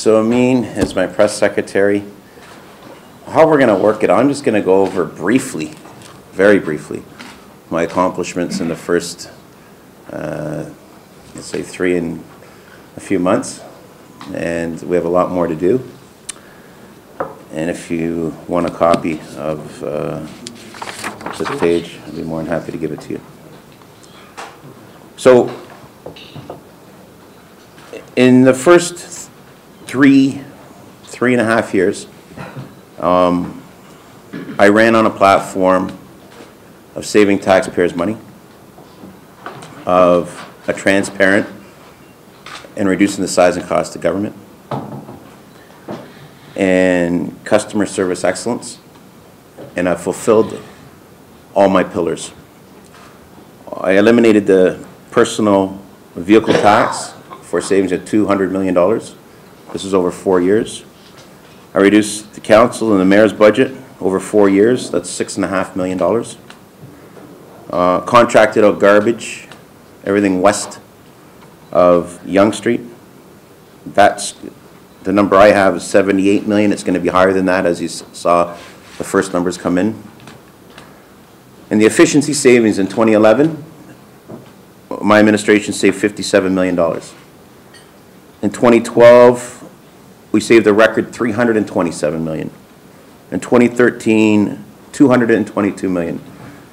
So Amin is my press secretary. How we're going to work it, I'm just going to go over briefly, very briefly, my accomplishments in the first, let's say 3 and a few months. And we have a lot more to do. And if you want a copy of this page, I'd be more than happy to give it to you. So, in the first three and a half years, I ran on a platform of saving taxpayers' money, of a transparent and reducing the size and cost of government, and customer service excellence, and I fulfilled all my pillars. I eliminated the personal vehicle tax for savings of $200 million. This is over 4 years. I reduced the council and the mayor's budget over 4 years. That's $6.5 million. Contracted out garbage, everything west of Yonge Street. That's the number I have is $78 million. It's going to be higher than that as you saw the first numbers come in. And the efficiency savings in 2011, my administration saved $57 million. In 2012, we saved a record $327 million. In 2013, $222 million.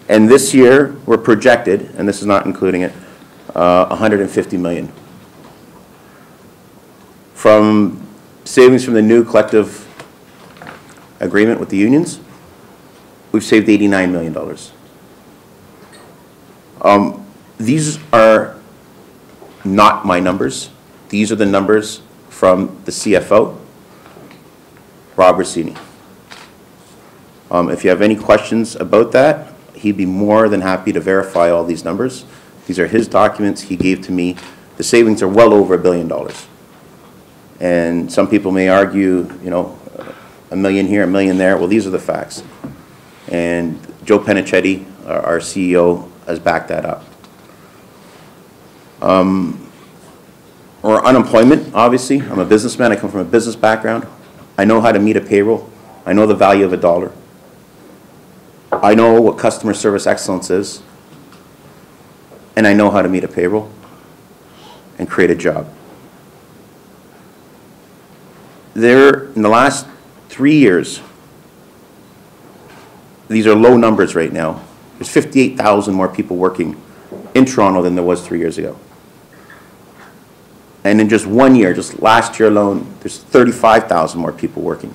And this year, we're projected, and this is not including it, $150 million. From savings from the new collective agreement with the unions, we've saved $89 million. These are not my numbers. These are the numbers from the CFO, Rob Rossini. If you have any questions about that, he'd be more than happy to verify all these numbers. These are his documents he gave to me. The savings are well over $1 billion. And some people may argue, you know, $1 million here, $1 million there. Well, these are the facts. And Joe Penichetti, our CEO, has backed that up. Or unemployment, obviously. I'm a businessman. I come from a business background. I know how to meet a payroll. I know the value of a dollar. I know what customer service excellence is. And I know how to meet a payroll and create a job. In the last 3 years, these are low numbers right now. There's 58,000 more people working in Toronto than there was 3 years ago. And in just 1 year, just last year alone, there's 35,000 more people working.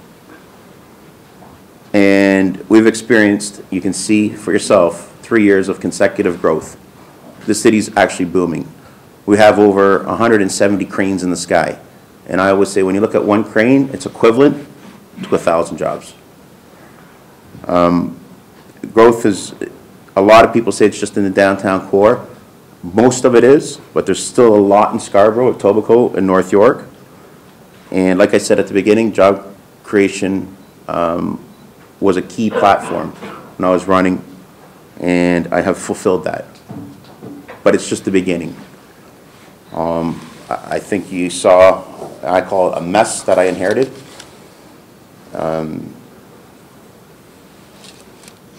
And we've experienced, you can see for yourself, 3 years of consecutive growth. The city's actually booming. We have over 170 cranes in the sky. And I always say when you look at one crane, it's equivalent to 1,000 jobs. Growth is, a lot of people say it's just in the downtown core. Most of it is, but there's still a lot in Scarborough, Etobicoke, and North York. And like I said at the beginning, job creation was a key platform when I was running, and I have fulfilled that. But it's just the beginning. I think you saw, I call it a mess that I inherited.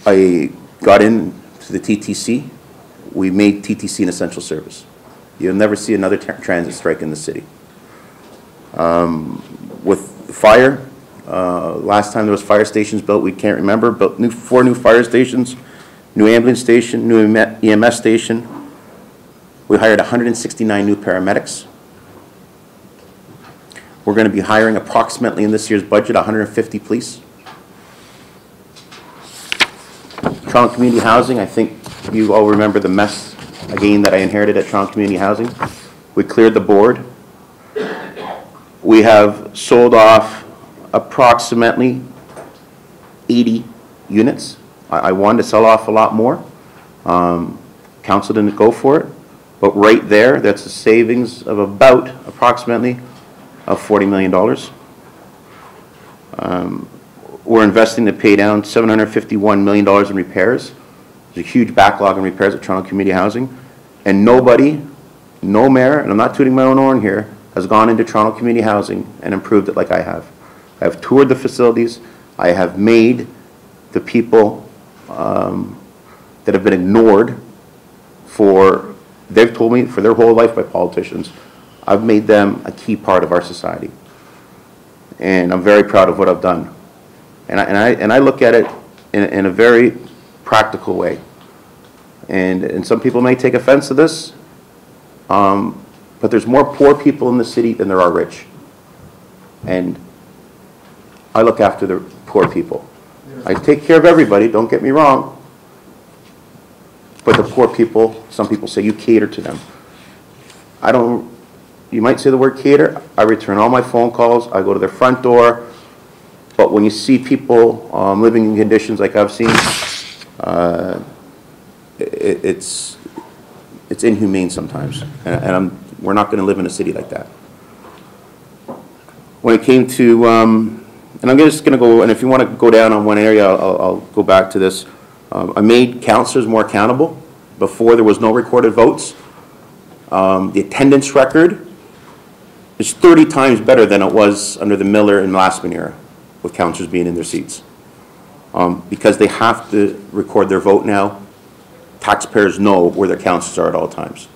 I got into the TTC. We made TTC an essential service. You'll never see another transit strike in the city. With fire, last time there was fire stations built, we can't remember, built 4 new fire stations, new ambulance station, new EMS station. We hired 169 new paramedics. We're going to be hiring approximately in this year's budget 150 police. Toronto Community Housing, I think you all remember the mess, again, that I inherited at Toronto Community Housing. We cleared the board. We have sold off approximately 80 units. I wanted to sell off a lot more. Council didn't go for it. But right there, that's a savings of about approximately $40 million. We're investing to pay down $751 million in repairs. There's a huge backlog in repairs at Toronto Community Housing. And nobody, no mayor, and I'm not tooting my own horn here, has gone into Toronto community housing and improved it like I have. I have toured the facilities. I have made the people that have been ignored they've told me for their whole life by politicians, I've made them a key part of our society. And I'm very proud of what I've done. And I look at it in a very practical way. And some people may take offense to this, but there's more poor people in the city than there are rich. And I look after the poor people. I take care of everybody, don't get me wrong. But the poor people, some people say you cater to them. I don't, you might say the word cater, I return all my phone calls, I go to their front door. But when you see people living in conditions like I've seen, it's inhumane sometimes. And we're not going to live in a city like that. When it came to, and I'm just going to go, and if you want to go down on one area, I'll go back to this. I made councillors more accountable. Before, there was no recorded votes. The attendance record is 30 times better than it was under the Miller and Lastman era, with councillors being in their seats. Because they have to record their vote now, taxpayers know where their councillors are at all times.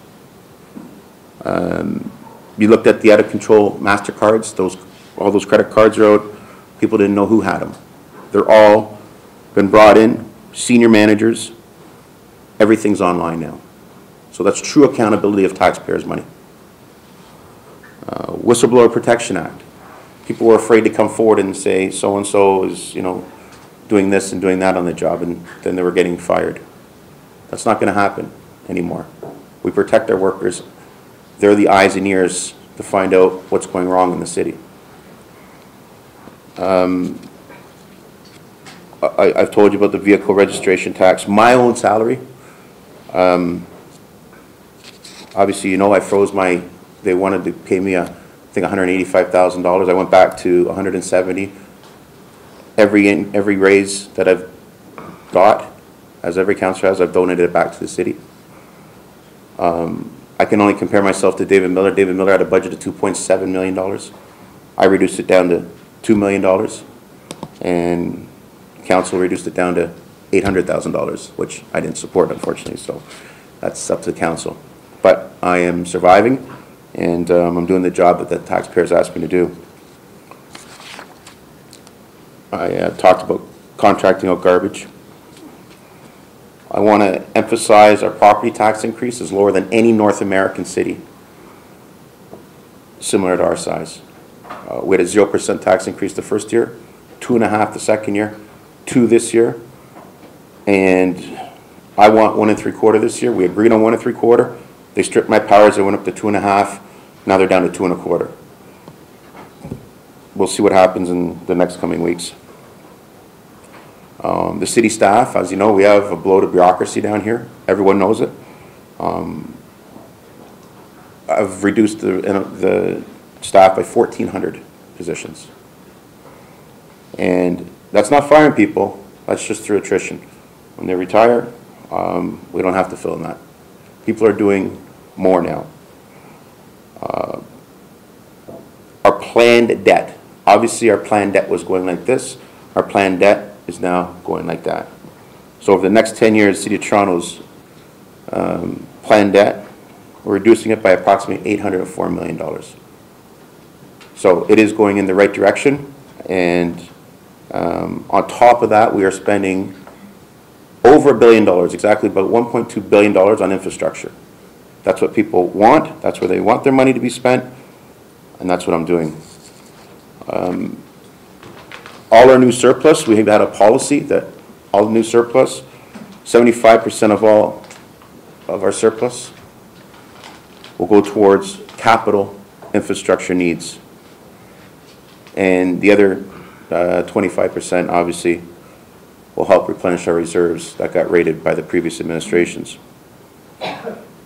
You looked at the out-of-control MasterCards, all those credit cards are out, people didn't know who had them. They're all been brought in, senior managers, everything's online now. So that's true accountability of taxpayers' money. Whistleblower Protection Act. People were afraid to come forward and say so-and-so is, doing this and doing that on the job, and then they were getting fired. That's not going to happen anymore. We protect our workers. They're the eyes and ears to find out what's going wrong in the city. I've told you about the vehicle registration tax. My own salary, obviously, I froze they wanted to pay me, I think, $185,000. I went back to $170,000. Every raise that I've got, as every councillor has, I've donated it back to the city. I can only compare myself to David Miller. David Miller had a budget of $2.7 million. I reduced it down to $2 million, and council reduced it down to $800,000, which I didn't support, unfortunately, so that's up to the council. But I am surviving, and I'm doing the job that the taxpayers asked me to do. I talked about contracting out garbage. I want to emphasize our property tax increase is lower than any North American city similar to our size. We had a 0% tax increase the first year, 2.5% the second year, 2% this year, and I want 1 3/4 this year. We agreed on 1 3/4. They stripped my powers. I went up to 2.5. Now they're down to 2 1/4. We'll see what happens in the next coming weeks. The city staff, as you know, we have a bloated bureaucracy down here. Everyone knows it. I've reduced the staff by 1,400 positions. And that's not firing people, that's just through attrition. When they retire, we don't have to fill in that. People are doing more now. Our planned debt, obviously our planned debt was going like this, our planned debt is now going like that. So over the next 10 years, the City of Toronto's planned debt, we're reducing it by approximately $804 million. So it is going in the right direction, and on top of that, we are spending over $1 billion, exactly about $1.2 billion on infrastructure. That's what people want, that's where they want their money to be spent, and that's what I'm doing. All our new surplus, we have had a policy that all the new surplus, 75% of all of our surplus will go towards capital infrastructure needs. And the other 25% obviously will help replenish our reserves that got raided by the previous administrations.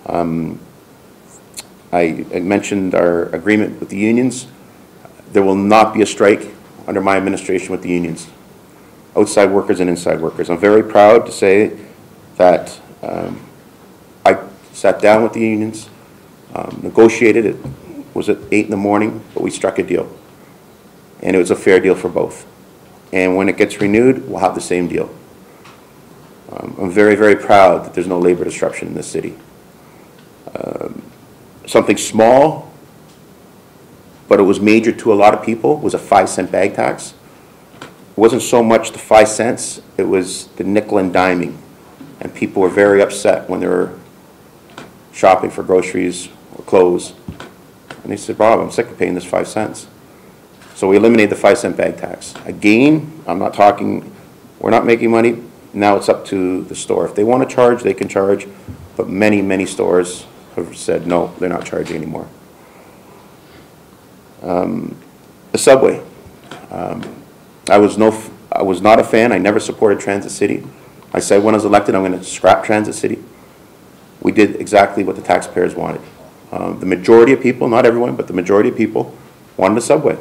I mentioned our agreement with the unions. There will not be a strike under my administration with the unions, outside workers and inside workers. I'm very proud to say that I sat down with the unions, negotiated it was at 8 in the morning, but we struck a deal. And it was a fair deal for both. And when it gets renewed, we'll have the same deal. I'm very, very proud that there's no labor disruption in this city. Something small, but it was major to a lot of people, was a 5-cent bag tax. It wasn't so much the 5 cents, it was the nickel and diming. And people were very upset when they were shopping for groceries or clothes. And they said, Bob, I'm sick of paying this 5 cents. So we eliminated the 5-cent bag tax. Again, I'm not talking, we're not making money. Now it's up to the store. If they want to charge, they can charge. But many, many stores have said, no, they're not charging anymore. The subway. I was not a fan. I never supported Transit City. I said when I was elected, I'm going to scrap Transit City. We did exactly what the taxpayers wanted. The majority of people, not everyone, but the majority of people wanted a subway.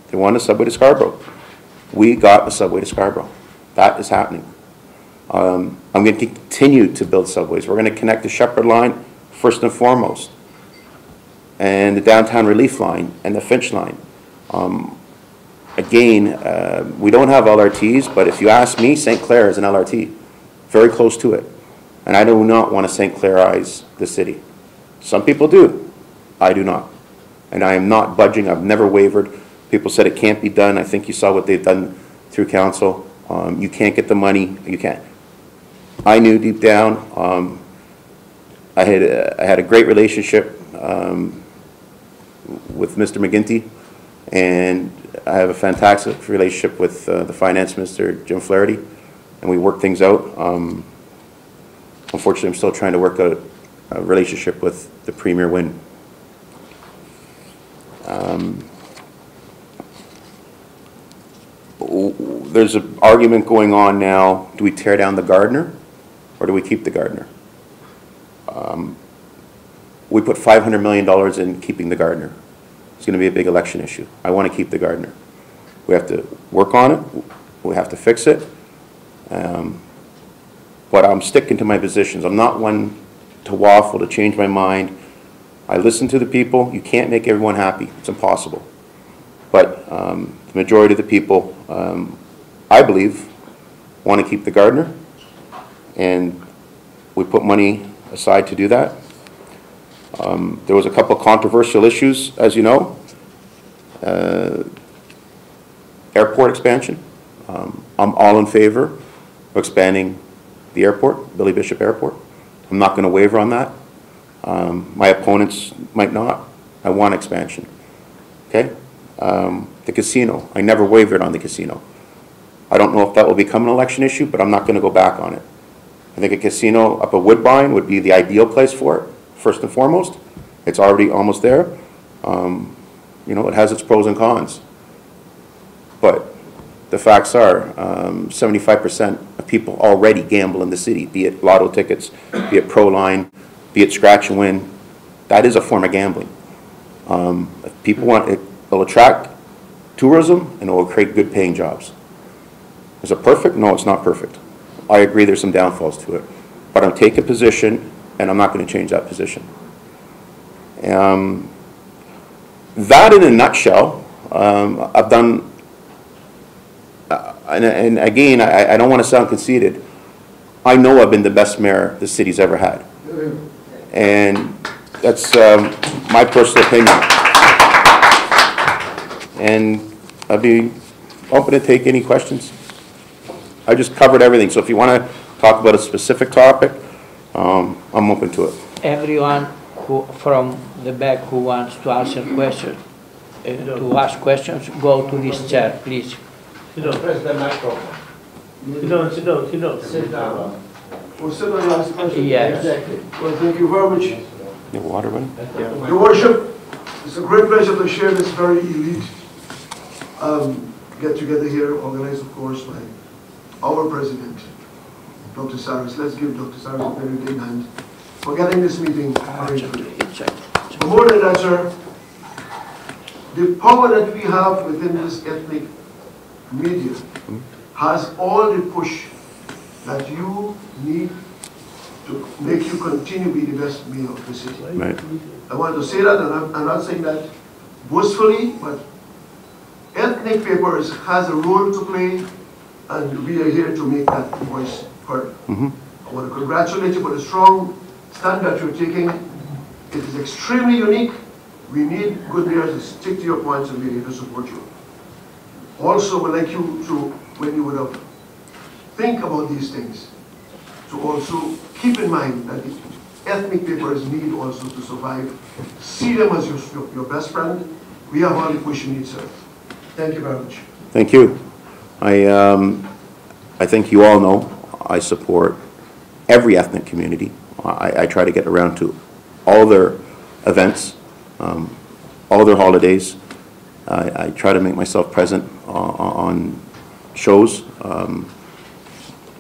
They wanted a subway to Scarborough. We got a subway to Scarborough. That is happening. I'm going to continue to build subways. We're going to connect the Shepherd line first and foremost, and the Downtown Relief line and the Finch line. Again, we don't have LRTs, but if you ask me, St. Clair is an LRT, very close to it. And I do not want to St. Clairize the city. Some people do. I do not. And I am not budging. I've never wavered. People said it can't be done. I think you saw what they've done through council. You can't get the money. You can't. I knew deep down. I had a great relationship with Mr. McGuinty, and I have a fantastic relationship with the finance minister, Jim Flaherty, and we work things out. Unfortunately, I'm still trying to work out a relationship with the Premier Wynne. There's an argument going on now, do we tear down the Gardiner or do we keep the Gardiner? We put $500 million in keeping the Gardiner. It's going to be a big election issue. I want to keep the Gardiner. We have to work on it. We have to fix it. But I'm sticking to my positions. I'm not one to waffle, to change my mind. I listen to the people. You can't make everyone happy. It's impossible. But the majority of the people, I believe, want to keep the Gardiner. And we put money aside to do that. There was a couple of controversial issues, as you know. Airport expansion. I'm all in favor of expanding the airport, Billy Bishop Airport. I'm not going to waver on that. My opponents might not. I want expansion. Okay? The casino. I never wavered on the casino. I don't know if that will become an election issue, but I'm not going to go back on it. I think a casino up at Woodbine would be the ideal place for it, first and foremost. It's already almost there. You know, it has its pros and cons. But the facts are 75% of people already gamble in the city, be it lotto tickets, be it Proline, be it scratch and win. That is a form of gambling. If people want it, it'll attract tourism and it will create good paying jobs. Is it perfect? No, it's not perfect. I agree there's some downfalls to it. But I'm taking a position and I'm not going to change that position. That in a nutshell, I've done, and again, I don't want to sound conceited. I know I've been the best mayor the city's ever had. And that's my personal opinion. And I'd be open to take any questions. I just covered everything, so if you want to talk about a specific topic, I'm open to it. Everyone who from the back who wants to answer questions, to ask questions, go to this chair, please. Press the microphone. Sit down. Sit down. Well, sit down and ask questions. Yes. Exactly. Well, thank you very much. Your water, buddy? Yeah. Your Worship, it's a great pleasure to share this very elite get-together here, organized, of course, by our president, Dr. Cyrus. Let's give Dr. Cyrus a very big hand for getting this meeting arranged. But more than that, sir, the power that we have within this ethnic media has all the push that you need to make you continue to be the best mayor of the city. Right. I want to say that, and I'm not saying that boastfully, but ethnic papers has a role to play, and we are here to make that voice heard. I want to congratulate you for the strong stand that you're taking. It is extremely unique. We need good leaders to stick to your points and be able to support you. Also, would like you to, when you would have think about these things, to also keep in mind that the ethnic papers need also to survive. See them as your best friend. We have all the push you need, sir. Thank you very much. Thank you. I think you all know I support every ethnic community. I try to get around to all their events, all their holidays. I try to make myself present on shows.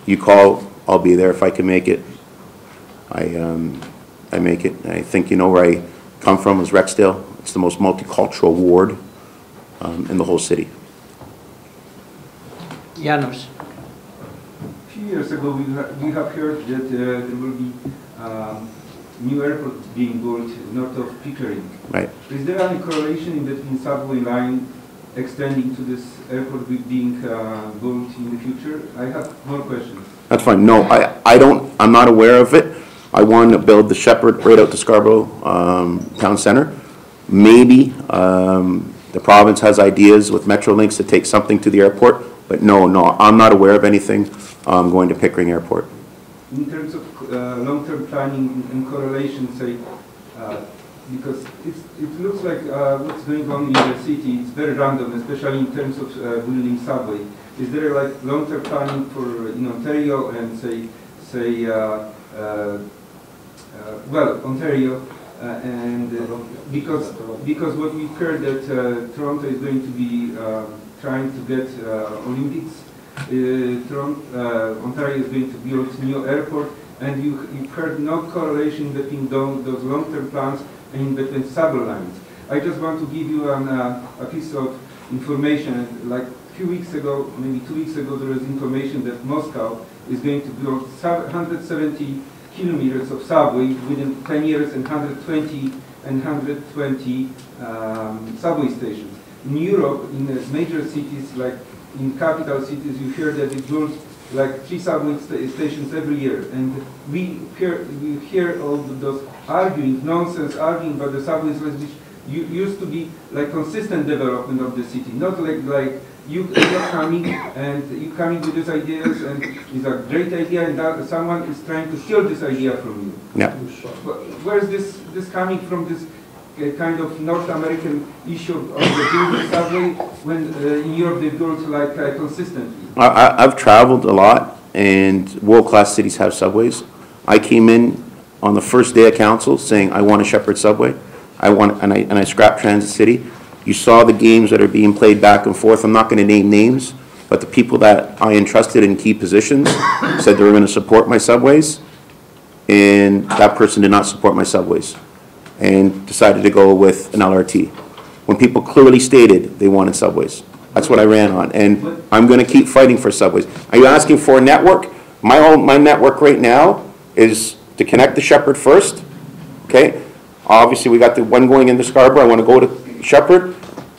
You call, I'll be there if I can make it. I make it. I think you know where I come from is Rexdale. It's the most multicultural ward in the whole city. Janos. A few years ago, we have heard that there will be new airport being built north of Pickering. Right. Is there any correlation in between subway line extending to this airport being built in the future? I have more questions. That's fine. No, I'm not aware of it. I want to build the Shepherd right out to Scarborough Town Center. Maybe the province has ideas with Metrolinx to take something to the airport, but no, I'm not aware of anything going to Pickering Airport. In terms of long-term planning and correlation, say, because it looks like what's going on in the city, it's very random, especially in terms of building subway. Is there like long-term planning for in Ontario and say well, Ontario, and because what we heard that Toronto is going to be trying to get Olympics, Ontario is going to build new airport, and you've heard no correlation between those long-term plans and between subway lines. I just want to give you a piece of information. Like a few weeks ago, maybe 2 weeks ago, there was information that Moscow is going to build 170 kilometers of subway within 10 years and 120 subway stations. In Europe, in major cities like in capital cities, you hear that it builds like 3 subway stations every year, and we hear all those nonsense arguing about the subways, which used to be like consistent development of the city, not like you're coming with these ideas and it's a great idea, and that someone is trying to steal this idea from you. Yeah. Where is this coming from? This kind of North American issue of the building subway when in Europe they build like consistently. I've traveled a lot, and world-class cities have subways. I came in on the first day of council saying I want a Shepherd subway. And I scrapped Transit City. You saw the games that are being played back and forth. I'm not going to name names, but the people that I entrusted in key positions said they were going to support my subways, and that person did not support my subways and decided to go with an LRT. When people clearly stated they wanted subways. That's what I ran on, and I'm going to keep fighting for subways. Are you asking for a network? My network right now is to connect the Shepherd first, okay? Obviously, we got the one going into Scarborough. I want to go to Shepherd,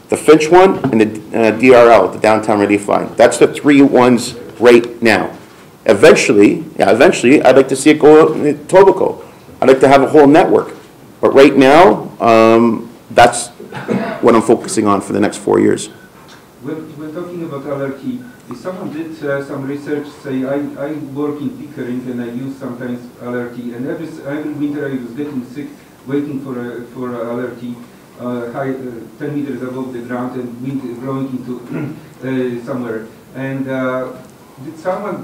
the Finch one, and the DRL, the Downtown Relief Line. That's the 3 ones right now. Eventually, I'd like to see it go to Etobicoke. I'd like to have a whole network. But right now, that's what I'm focusing on for the next 4 years. When talking about LRT, if someone did some research, say I work in Pickering and I use sometimes LRT, and every winter I was getting sick waiting for LRT, high 10 meters above the ground and wind blowing into somewhere. And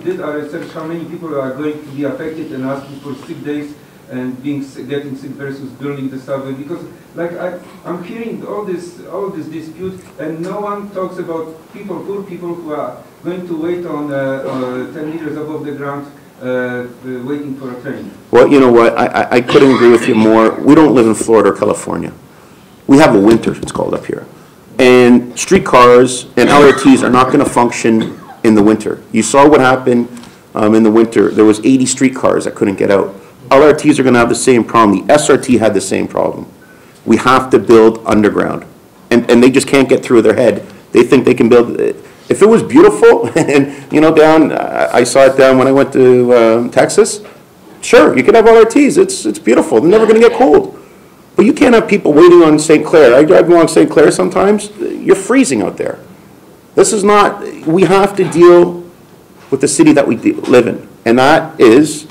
did a research how many people are going to be affected and asking for sick days and getting sick versus building the subway? Because like I'm hearing all this dispute, and no one talks about poor people who are going to wait on 10 meters above the ground waiting for a train. Well, you know what, I couldn't agree with you more. We don't live in Florida or California. We have a winter, it's called up here. And streetcars and LRTs are not going to function in the winter. You saw what happened in the winter. There was 80 streetcars that couldn't get out. LRTs are going to have the same problem. The SRT had the same problem. We have to build underground. and they just can't get through their head. They think they can build, if it was beautiful, and, you know, down, I saw it down when I went to Texas, sure, you could have LRTs, it's beautiful, they're never gonna get cold. But you can't have people waiting on St. Clair. I drive along St. Clair sometimes, you're freezing out there. This is not, we have to deal with the city that we live in, and that is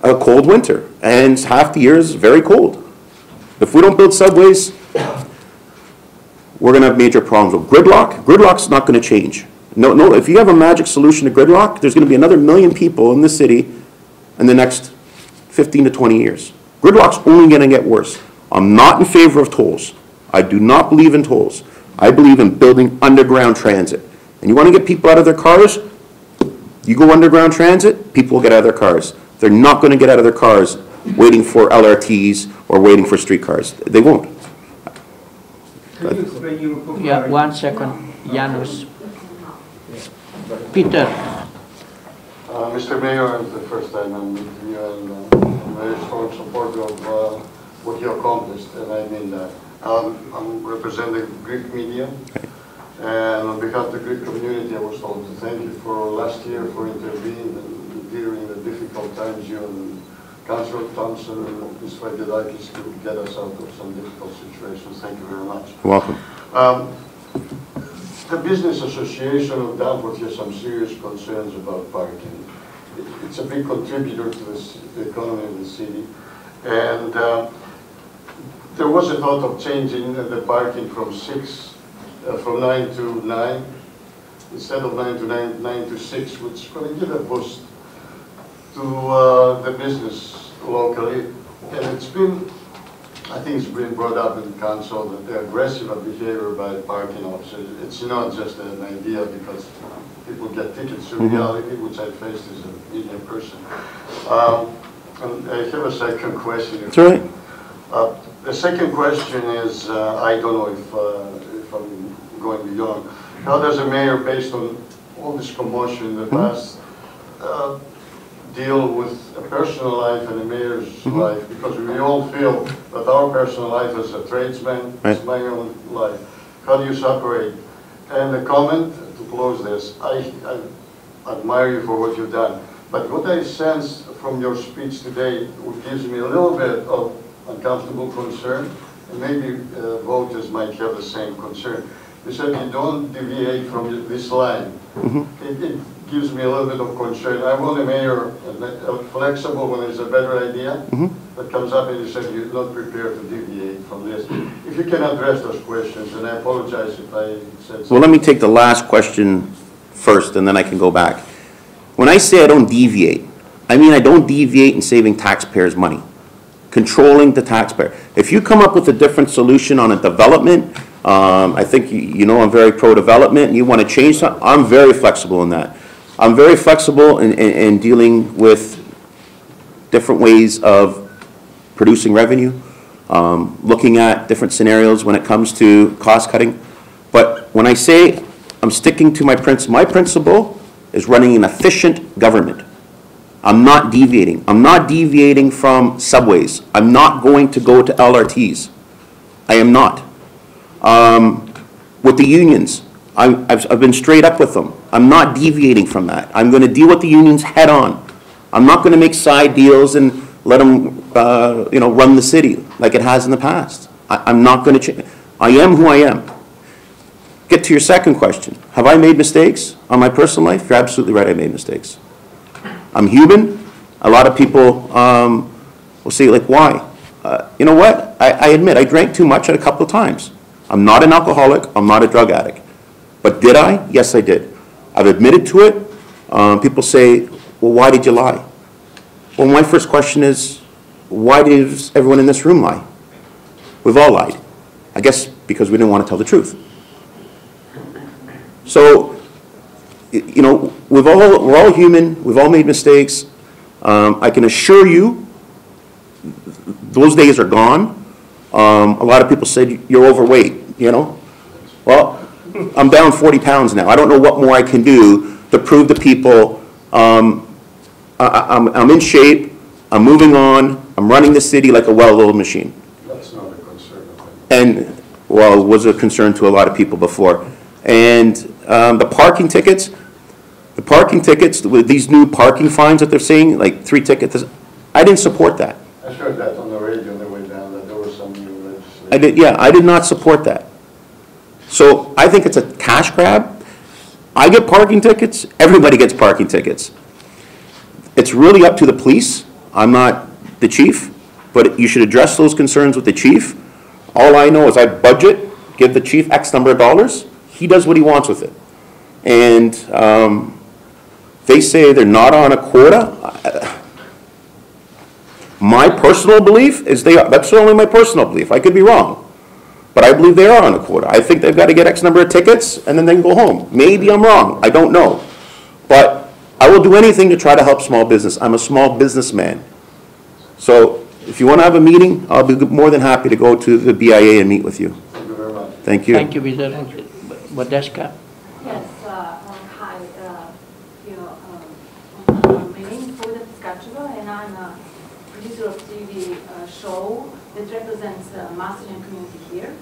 a cold winter, and half the year is very cold. If we don't build subways, we're going to have major problems with gridlock. Gridlock's not going to change. No, if you have a magic solution to gridlock, there's going to be another 1 million people in the city in the next 15 to 20 years. Gridlock's only going to get worse. I'm not in favor of tolls. I do not believe in tolls. I believe in building underground transit. And you want to get people out of their cars? You go underground transit, people will get out of their cars. They're not going to get out of their cars waiting for LRTs or waiting for streetcars. They won't. Can you explain your popularity? Yeah, 1 second, Janusz. Peter. Mr. Mayor, it's the first time I'm meeting you, and I'm very strong supporter of what you accomplished, and I mean that. I'm representing Greek media, and on behalf of the Greek community, I was told to thank you for last year for intervening and during the difficult times you and Councillor Thompson and Ms. Vaidilakis could get us out of some difficult situations. Thank you very much. You're welcome. The Business Association of Danforth has some serious concerns about parking. It's a big contributor to the economy of the city. And there was a thought of changing the parking from 9 to 9, instead of 9 to 9, 9 to 6, which is going to give a boost to the business locally. And it's been, I think it's been brought up in council that the aggressive behavior by parking officers, it's not just an idea because people get tickets to reality, which I faced as a media person. And I have a second question. That's all right. The second question is, I don't know if I'm going beyond. How does the mayor, based on all this commotion in the past, deal with a personal life and a mayor's life? Because we all feel that our personal life as a tradesman is my own life. How do you separate? And a comment to close this. I admire you for what you've done. But what I sense from your speech today gives me a little bit of uncomfortable concern, and maybe voters might have the same concern. You said you don't deviate from this line. It gives me a little bit of concern. I want a mayor flexible when there's a better idea that comes up, and you said you're not prepared to deviate from this. If you can address those questions, and I apologize if I said something. Well, let me take the last question first, and then I can go back. When I say I don't deviate, I mean I don't deviate in saving taxpayers' money, controlling the taxpayer. If you come up with a different solution on a development, I think you know I'm very pro-development, and you want to change something, I'm very flexible in that. I'm very flexible in dealing with different ways of producing revenue, looking at different scenarios when it comes to cost cutting. But when I say I'm sticking to my principle is running an efficient government. I'm not deviating. I'm not deviating from subways. I'm not going to go to LRTs. I am not. With the unions, I've been straight up with them. I'm not deviating from that. I'm going to deal with the unions head on. I'm not going to make side deals and let them run the city like it has in the past. I'm not going to change. I am who I am. Get to your second question. Have I made mistakes on my personal life? You're absolutely right, I made mistakes. I'm human. A lot of people will say, like, why? You know what? I admit, I drank too much a couple of times. I'm not an alcoholic. I'm not a drug addict. But did I? Yes, I did. I've admitted to it. People say, well, why did you lie? Well, my first question is, why does everyone in this room lie? We've all lied. I guess because we didn't want to tell the truth. So, you know, we're all human. We've all made mistakes. I can assure you, those days are gone. A lot of people said you're overweight. You know, well, I'm down 40 pounds now. I don't know what more I can do to prove to people I'm in shape. I'm moving on. I'm running the city like a well-oiled machine. That's not a concern. And well, was a concern to a lot of people before. And the parking tickets, with these new parking fines that they're saying, like 3 tickets, I didn't support that. I heard that on the radio on the way down, that there was some new legislation. I did not support that. So I think it's a cash grab. I get parking tickets, everybody gets parking tickets. It's really up to the police. I'm not the chief, but you should address those concerns with the chief. All I know is I budget, give the chief X number of dollars, he does what he wants with it. And they say they're not on a quota. My personal belief is they are. That's only my personal belief. I could be wrong. But I believe they are on a quota. I think they've got to get X number of tickets and then they can go home. Maybe I'm wrong. I don't know. But I will do anything to try to help small business. I'm a small businessman. So if you want to have a meeting, I'll be more than happy to go to the BIA and meet with you. Thank you very much. Thank you. Thank you, Mr. Bodeska. Yes, hi, my name is Polina Piskačeva, and I'm a producer of TV show that represents the Macedonian community here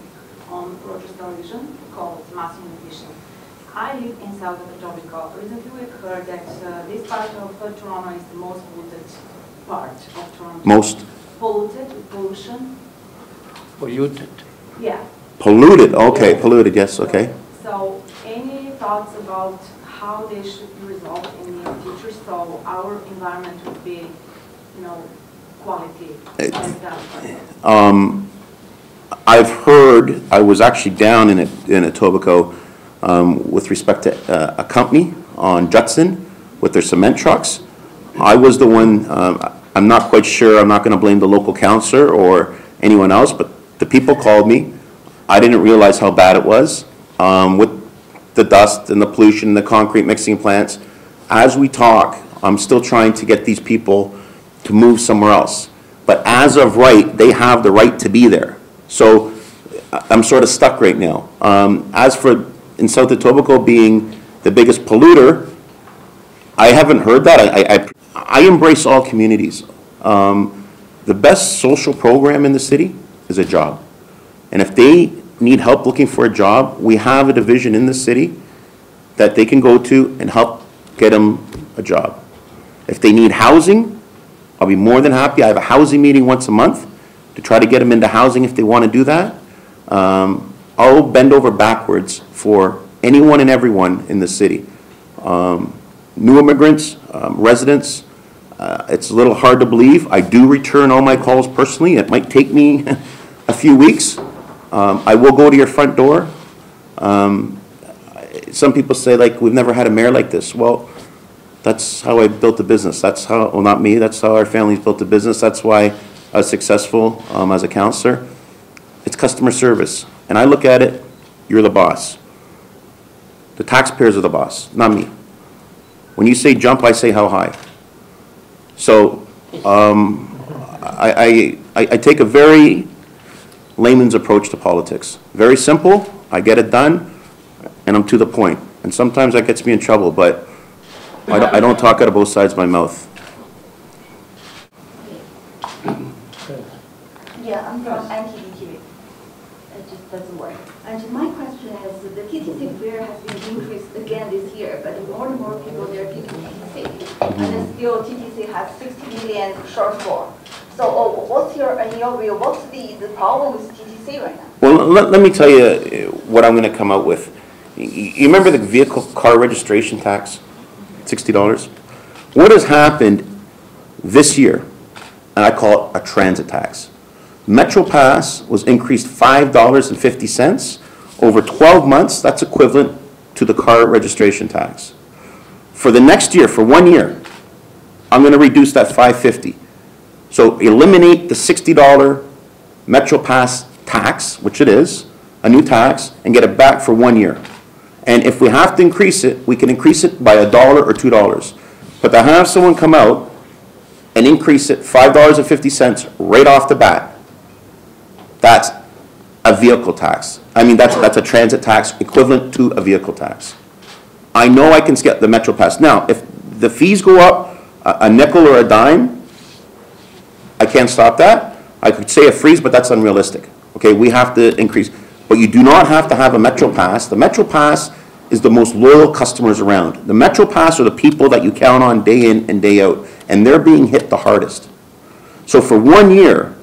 on Rogers Television called Macedonian Edition. I live in South Etobicoke. Recently we've heard that this part of Toronto is the most polluted part of Toronto. Most? Polluted, with pollution. Polluted. Yeah. Polluted. Okay, polluted. Yes, okay. So any thoughts about how they should be resolved in the future so our environment would be, quality as that? I've heard, I was actually down in Etobicoke with respect to a company on Judson with their cement trucks. I was the one, I'm not quite sure, I'm not going to blame the local councillor or anyone else, but the people called me. I didn't realize how bad it was with the dust and the pollution and the concrete mixing plants. As we talk, I'm still trying to get these people to move somewhere else. But as of right, they have the right to be there. So I'm sort of stuck right now. As for in South Etobicoke being the biggest polluter, I haven't heard that. I embrace all communities. The best social program in the city is a job. And if they need help looking for a job, we have a division in the city that they can go to and help get them a job. If they need housing, I'll be more than happy. I have a housing meeting once a month to try to get them into housing if they want to do that. I'll bend over backwards for anyone and everyone in the city. New immigrants, residents, it's a little hard to believe. I do return all my calls personally. It might take me a few weeks. I will go to your front door. Some people say, like, we've never had a mayor like this. Well, that's how I built a business. That's how, well, not me, that's how our family's built a business. That's why I was successful as a counselor. It's customer service. And I look at it, you're the boss. The taxpayers are the boss, not me. When you say jump, I say how high. So I take a very layman's approach to politics. Very simple, I get it done, and I'm to the point. And sometimes that gets me in trouble, but I don't talk out of both sides of my mouth. Yeah, I'm from NTV. It just doesn't work. And my question is, the TTC fare has been increased again this year, but more and more people, they're taking TTC. And then still TTC has 60 million shortfall. So what's in your view, what's the problem with TTC right now? Well, let me tell you what I'm going to come out with. You remember the vehicle car registration tax? $60? What has happened this year, and I call it a transit tax. Metro Pass was increased $5.50 over 12 months. That's equivalent to the car registration tax. For the next year, for 1 year, I'm going to reduce that $5.50. So eliminate the $60 Metro Pass tax, which it is, a new tax, and get it back for 1 year. And if we have to increase it, we can increase it by $1 or $2. But to have someone come out and increase it $5.50 right off the bat, that's a vehicle tax. I mean, that's a transit tax equivalent to a vehicle tax. I know I can get the Metro Pass. Now, if the fees go up a nickel or a dime, I can't stop that. I could say a freeze, but that's unrealistic. Okay, we have to increase. but you do not have to have a Metro Pass. The Metro Pass is the most loyal customers around. The Metro Pass are the people that you count on day in and day out, and they're being hit the hardest. So for 1 year,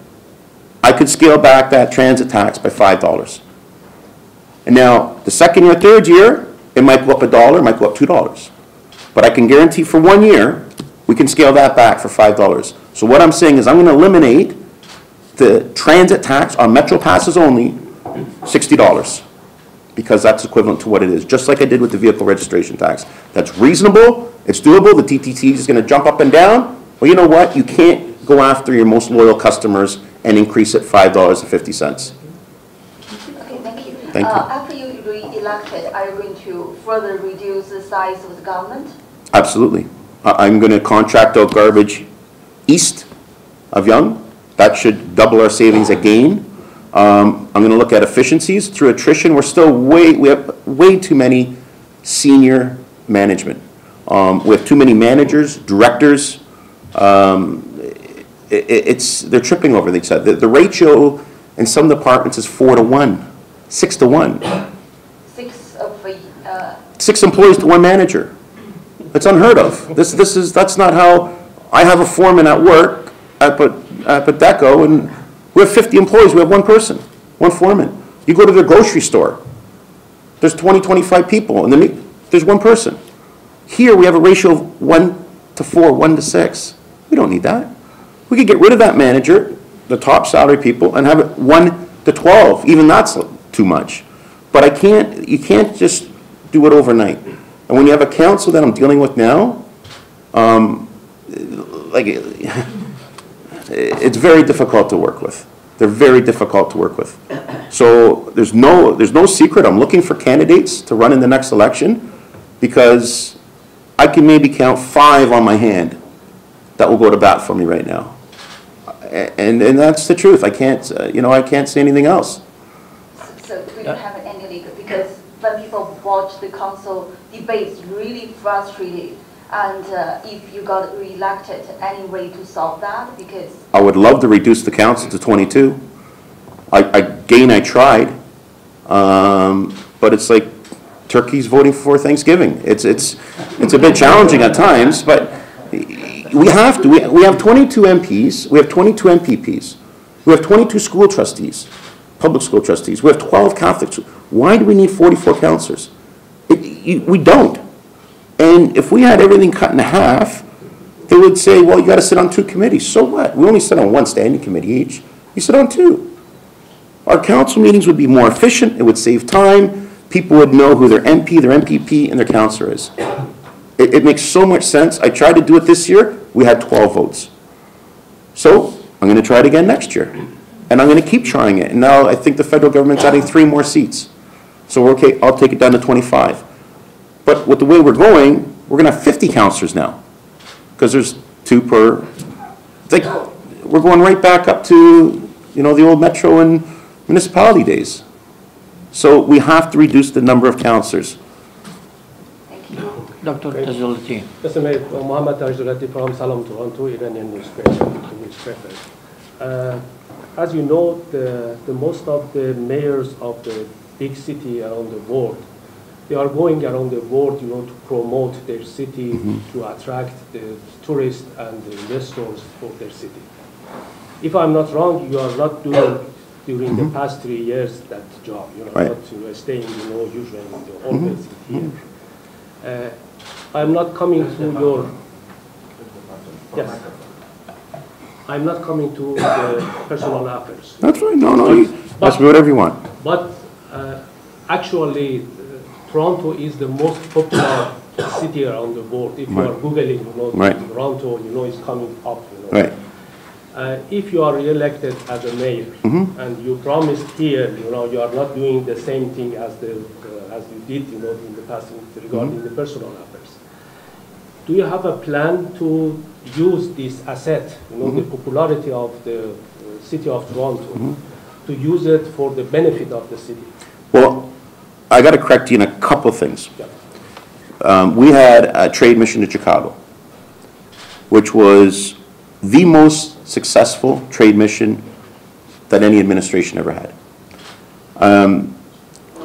I could scale back that transit tax by $5. And now, the second or third year, it might go up $1, it might go up $2. But I can guarantee for 1 year, we can scale that back for $5. So what I'm saying is I'm going to eliminate the transit tax on Metro Passes only, $60, because that's equivalent to what it is, just like I did with the vehicle registration tax. That's reasonable, it's doable, the TTT is going to jump up and down. Well, you know what? You can't go after your most loyal customers and increase it $5.50. Okay, thank you. Thank you. After you re-elected, are you going to further reduce the size of the government? Absolutely. I'm going to contract out garbage east of Yonge. That should double our savings again. I'm going to look at efficiencies. Through attrition, we have way too many senior management. We have too many managers, directors. They're tripping over each other. The ratio in some departments is 4 to 1, 6 to 1. 6 employees to 1 manager. It's unheard of. That's not how. I have a foreman at work at Deco, and we have 50 employees. We have 1 person, 1 foreman. You go to the grocery store. There's 20, 25 people, and then there's 1 person. Here we have a ratio of 1 to 4, 1 to 6. We don't need that. We could get rid of that manager, the top salary people, and have it 1 to 12. Even that's too much. But you can't just do it overnight. And when you have a council that I'm dealing with now, it's very difficult to work with. They're very difficult to work with. So there's no secret. I'm looking for candidates to run in the next election, because I can maybe count 5 on my hand that will go to bat for me right now. And that's the truth. I can't say anything else. So we don't have any legal, because when people watch the council debates, really frustrated. And if you got re-elected, any way to solve that? Because I would love to reduce the council to 22. I tried, but it's like turkeys voting for Thanksgiving. It's a bit challenging at times, but we have to. We have 22 MPs. We have 22 MPPs. We have 22 school trustees, public school trustees. We have 12 Catholics. Why do we need 44 councillors? We don't. And if we had everything cut in half, they would say, well, you got to sit on 2 committees. So what? We only sit on 1 standing committee each. You sit on 2. Our council meetings would be more efficient. It would save time. People would know who their MP, their MPP, and their councillor is. It makes so much sense. I tried to do it this year. We had 12 votes. So I'm going to try it again next year. And I'm going to keep trying it. And now I think the federal government's adding 3 more seats. So we're okay. I'll take it down to 25. But with the way we're going, we're going to have 50 councillors now, because there's 2 per. It's like we're going right back up to the old metro and municipality days. So we have to reduce the number of councillors. thank you. Dr. Tazolati. Mr. Mayor, Mohammed Tajulati from Salam, Toronto, Iranian newspaper. As you know, the most of the mayors of the big city around the world, they are going around the world, to promote their city, to attract the tourists and the investors for their city. If I'm not wrong, you are not doing during the past 3 years that job. Right. Not staying, usually always here. I'm not coming to your. Yes. I'm not coming to the personal affairs. That's right. No. You ask me whatever you want. But actually, Toronto is the most popular city around the world. If you are Googling, Right. Toronto, is coming up. Right. If you are re-elected as a mayor, and you promised here, you are not doing the same thing as you did, in the past regarding the personal affairs. Do you have a plan to use this asset, the popularity of the city of Toronto, to use it for the benefit of the city? Well, I got to correct you in a couple of things. Yeah. We had a trade mission to Chicago, which was the most successful trade mission that any administration ever had.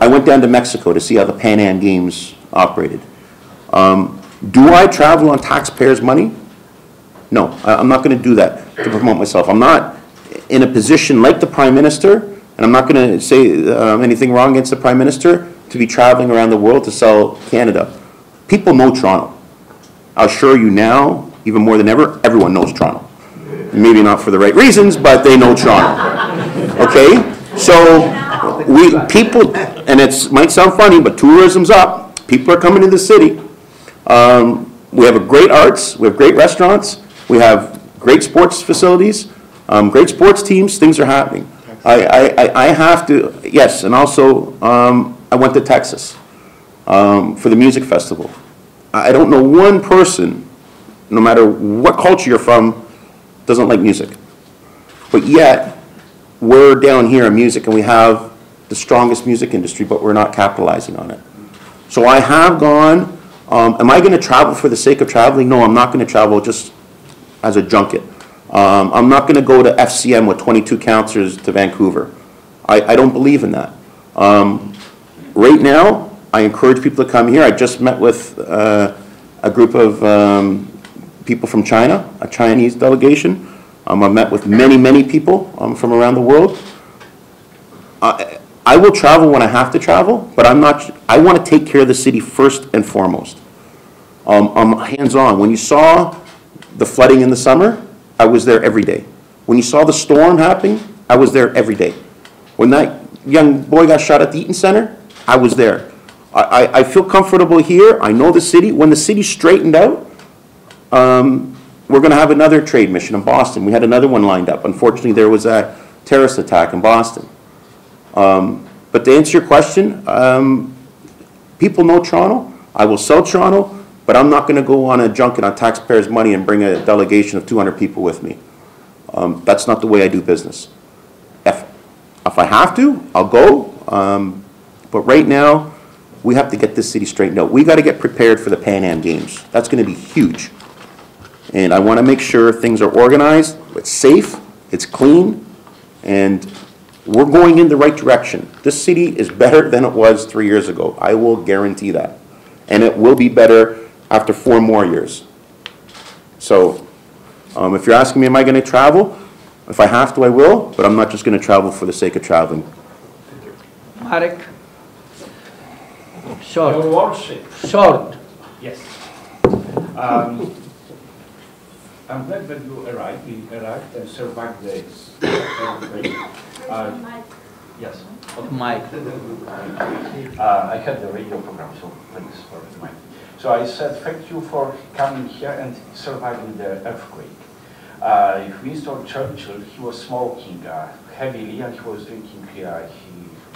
I went down to Mexico to see how the Pan Am Games operated. Do I travel on taxpayers' money? No, I'm not going to do that to promote myself. I'm not in a position like the Prime Minister, and I'm not going to say anything wrong against the Prime Minister, to be traveling around the world to sell Canada. People know Toronto. I'll assure you now, even more than ever, everyone knows Toronto. Maybe not for the right reasons, but they know Toronto. Okay? So, people, and it might sound funny, but tourism's up. People are coming to the city. We have a great arts, we have great restaurants, we have great sports facilities, great sports teams, things are happening. I have to, yes, and also I went to Texas for the music festival. I don't know one person, no matter what culture you're from, doesn't like music. But yet, we're down here in music and we have the strongest music industry, but we're not capitalizing on it. So I have gone. Am I going to travel for the sake of traveling? No, I'm not going to travel just as a junket. I'm not going to go to FCM with 22 counselors to Vancouver. I don't believe in that. Right now, I encourage people to come here. I just met with a group of people from China, a Chinese delegation. I've met with many, many people from around the world. I will travel when I have to travel, but I want to take care of the city first and foremost. I'm hands-on. When you saw the flooding in the summer, I was there every day. When you saw the storm happening, I was there every day. When that young boy got shot at the Eaton Center, I was there. I feel comfortable here. I know the city. When the city's straightened out, we're going to have another trade mission in Boston. We had another one lined up. Unfortunately, there was a terrorist attack in Boston. But to answer your question, people know Toronto. I will sell Toronto, but I'm not going to go on a junket on taxpayers' money and bring a delegation of 200 people with me. That's not the way I do business. If I have to, I'll go. But right now, we have to get this city straightened out. We got to get prepared for the Pan Am Games. That's going to be huge. And I want to make sure things are organized, it's safe, it's clean, and we're going in the right direction. This city is better than it was 3 years ago. I will guarantee that. And it will be better after 4 more years. So, if you're asking me, am I going to travel? If I have to, I will, but I'm not just going to travel for the sake of traveling. Marek? Short. Your Worship. Short. Yes. I'm glad that you arrived and survived the earthquake. Yes. Okay. Mike. I had the radio program, so thanks for the mic. So I said thank you for coming here and surviving the earthquake. Winston Churchill, he was smoking heavily and he was drinking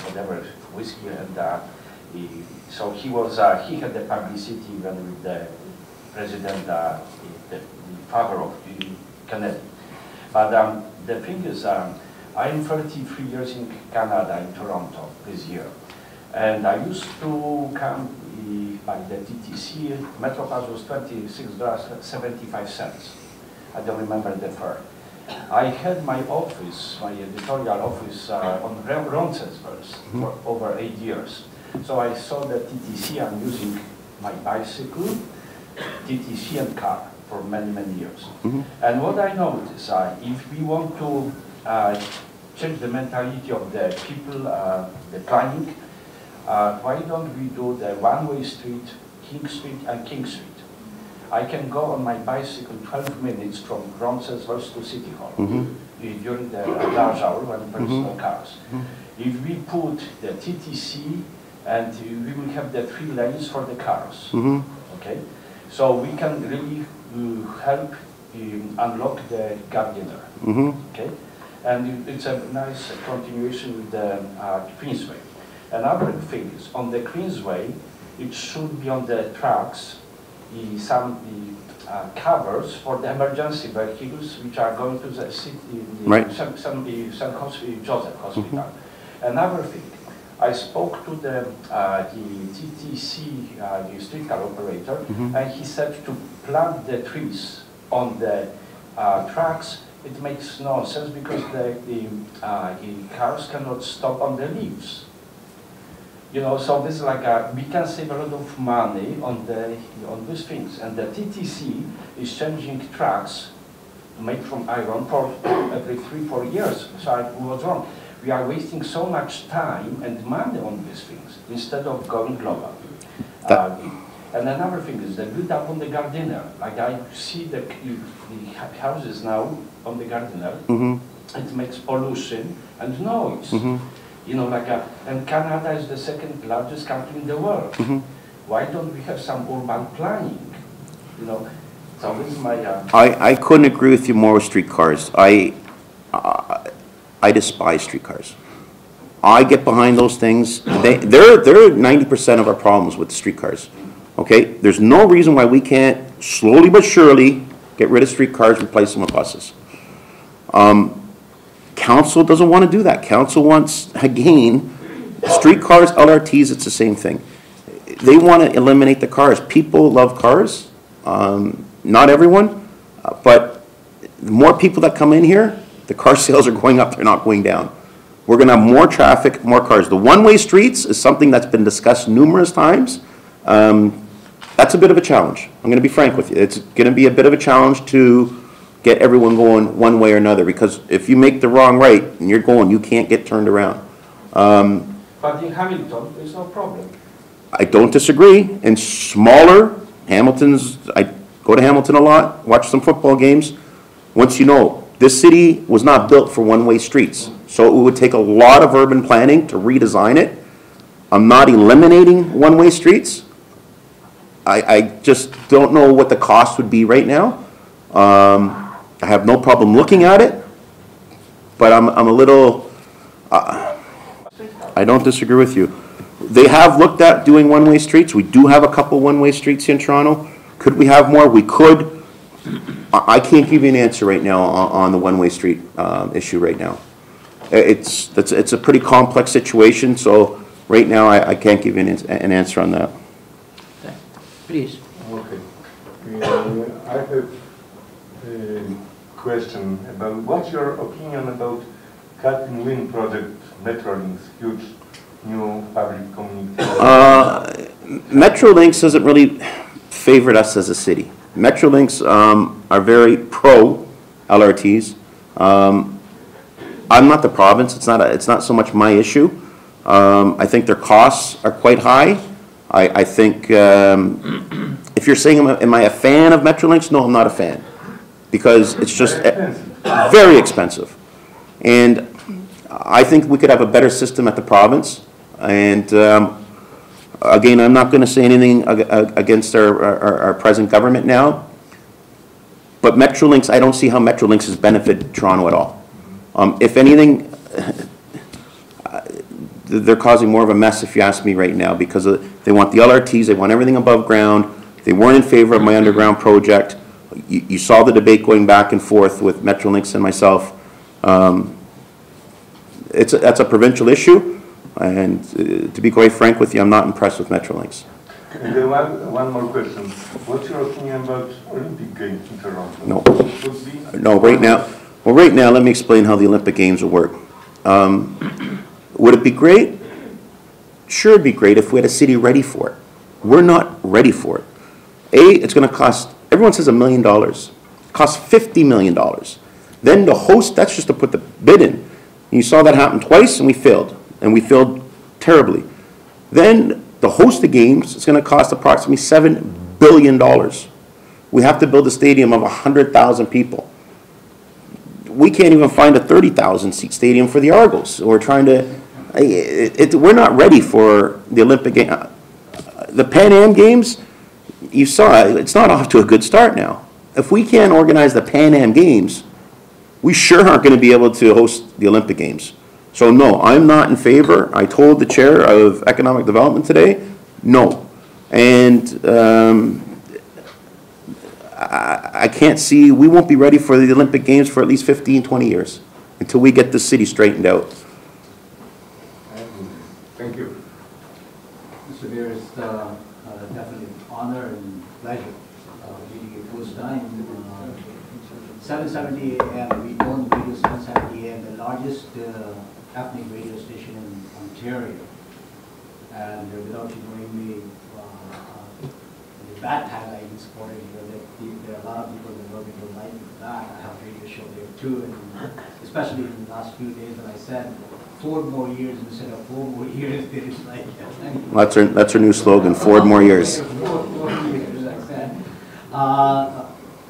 whatever whiskey, and so he had the publicity even with the president, the father of Kennedy. But the thing is, I'm 33 years in Canada, in Toronto, this year. And I used to come by the TTC. Metropass was $26.75. I don't remember the fare. I had my office, my editorial office on Roncesvalles for over 8 years. So I saw the TTC. I'm using my bicycle, TTC and car for many, many years. And what I noticed, if we want to change the mentality of the people, the planning, why don't we do the one-way street, King Street and King Street? I can go on my bicycle 12 minutes from Roncesvalles to City Hall during the large hour when there is no cars. If we put the TTC, and we will have the 3 lanes for the cars, okay? So we can really help unlock the Gardiner, okay? And it's a nice continuation with the Queensway. Another thing is, on the Queensway, it should be on the tracks some covers for the emergency vehicles which are going to the city, St. Joseph Hospital. Another thing, I spoke to the TTC, the streetcar operator, and he said to plant the trees on the tracks. It makes no sense because the cars cannot stop on the leaves. You know, so this is like we can save a lot of money on these things, and the TTC is changing tracks made from iron for every 3-4 years. So I was wrong. We are wasting so much time and money on these things instead of going global. And another thing is the build-up on the Gardiner. Like I see the houses now on the Gardiner. It makes pollution and noise. You know, and Canada is the second largest country in the world. Why don't we have some urban planning? You know, so this is my. I couldn't agree with you more with streetcars. I despise streetcars. I get behind those things. They're 90% of our problems with streetcars. Okay, there's no reason why we can't slowly but surely get rid of streetcars, replace them with buses. Council doesn't want to do that. Council wants, again, streetcars, LRTs, it's the same thing. They want to eliminate the cars. People love cars. Not everyone, but the more people that come in here, the car sales are going up, they're not going down. We're going to have more traffic, more cars. The one-way streets is something that's been discussed numerous times. That's a bit of a challenge. I'm going to be frank with you. It's going to be a bit of a challenge to get everyone going one way or another, because if you make the wrong right and you're going, you can't get turned around. But in Hamilton, there's no problem. I don't disagree. In smaller Hamilton's, I go to Hamilton a lot, watch some football games. Once you know, this city was not built for one-way streets, so it would take a lot of urban planning to redesign it. I'm not eliminating one-way streets. I just don't know what the cost would be right now. I have no problem looking at it, but I'm a little, I don't disagree with you. They have looked at doing one-way streets. We do have a couple one-way streets here in Toronto. Could we have more? We could. I can't give you an answer right now on the one-way street issue right now. It's a pretty complex situation, so right now I can't give you an answer on that. Please. Okay. I have a question about what's your opinion about Calvin Wynne project, Metrolinx, huge new public communication? Metrolinx doesn't really favor us as a city. Metrolinx are very pro LRTs. I'm not the province. It's not so much my issue. I think their costs are quite high. I think if you're saying, am I a fan of Metrolinx? No, I'm not a fan, because it's just very expensive. And I think we could have a better system at the province. And again, I'm not going to say anything against our present government now, but Metrolinx, I don't see how Metrolinx has benefited Toronto at all. If anything, they're causing more of a mess, if you ask me right now, because they want the LRTs, they want everything above ground. They weren't in favor of my underground project. You saw the debate going back and forth with Metrolinx and myself. That's a provincial issue, and to be quite frank with you, I'm not impressed with Metrolinx. And then one more question. What's your opinion about Olympic Games in Toronto? No. No, right now, let me explain how the Olympic Games will work. Would it be great? Sure, it'd be great if we had a city ready for it. We're not ready for it. It's going to cost, everyone says $1 million. It costs $50 million. Then to host, that's just to put the bid in. You saw that happen twice, and we failed terribly. Then to host the games, it's going to cost approximately $7 billion. We have to build a stadium of 100,000 people. We can't even find a 30,000-seat stadium for the Argos. We're trying to, we're not ready for the Olympic Games. The Pan Am Games, you saw, it's not off to a good start now. If we can't organize the Pan Am Games, we sure aren't going to be able to host the Olympic Games. So no, I'm not in favor. I told the chair of economic development today, no. And I can't see, we won't be ready for the Olympic Games for at least 15, 20 years until we get the city straightened out. Thank you. Mr. Mayor, it's definitely an honor and pleasure meeting you first time. 770 AM, we own Radio 770 AM, the largest ethnic radio station in Ontario. and without you knowing me, the bad time I even supported you. There are a lot of people that know me don't like me for that. I have a radio show there too, and especially in the last few days when I said 4 more years instead of 4 more years, there is like... That's our new slogan, 4 more years. 4 more years, I said.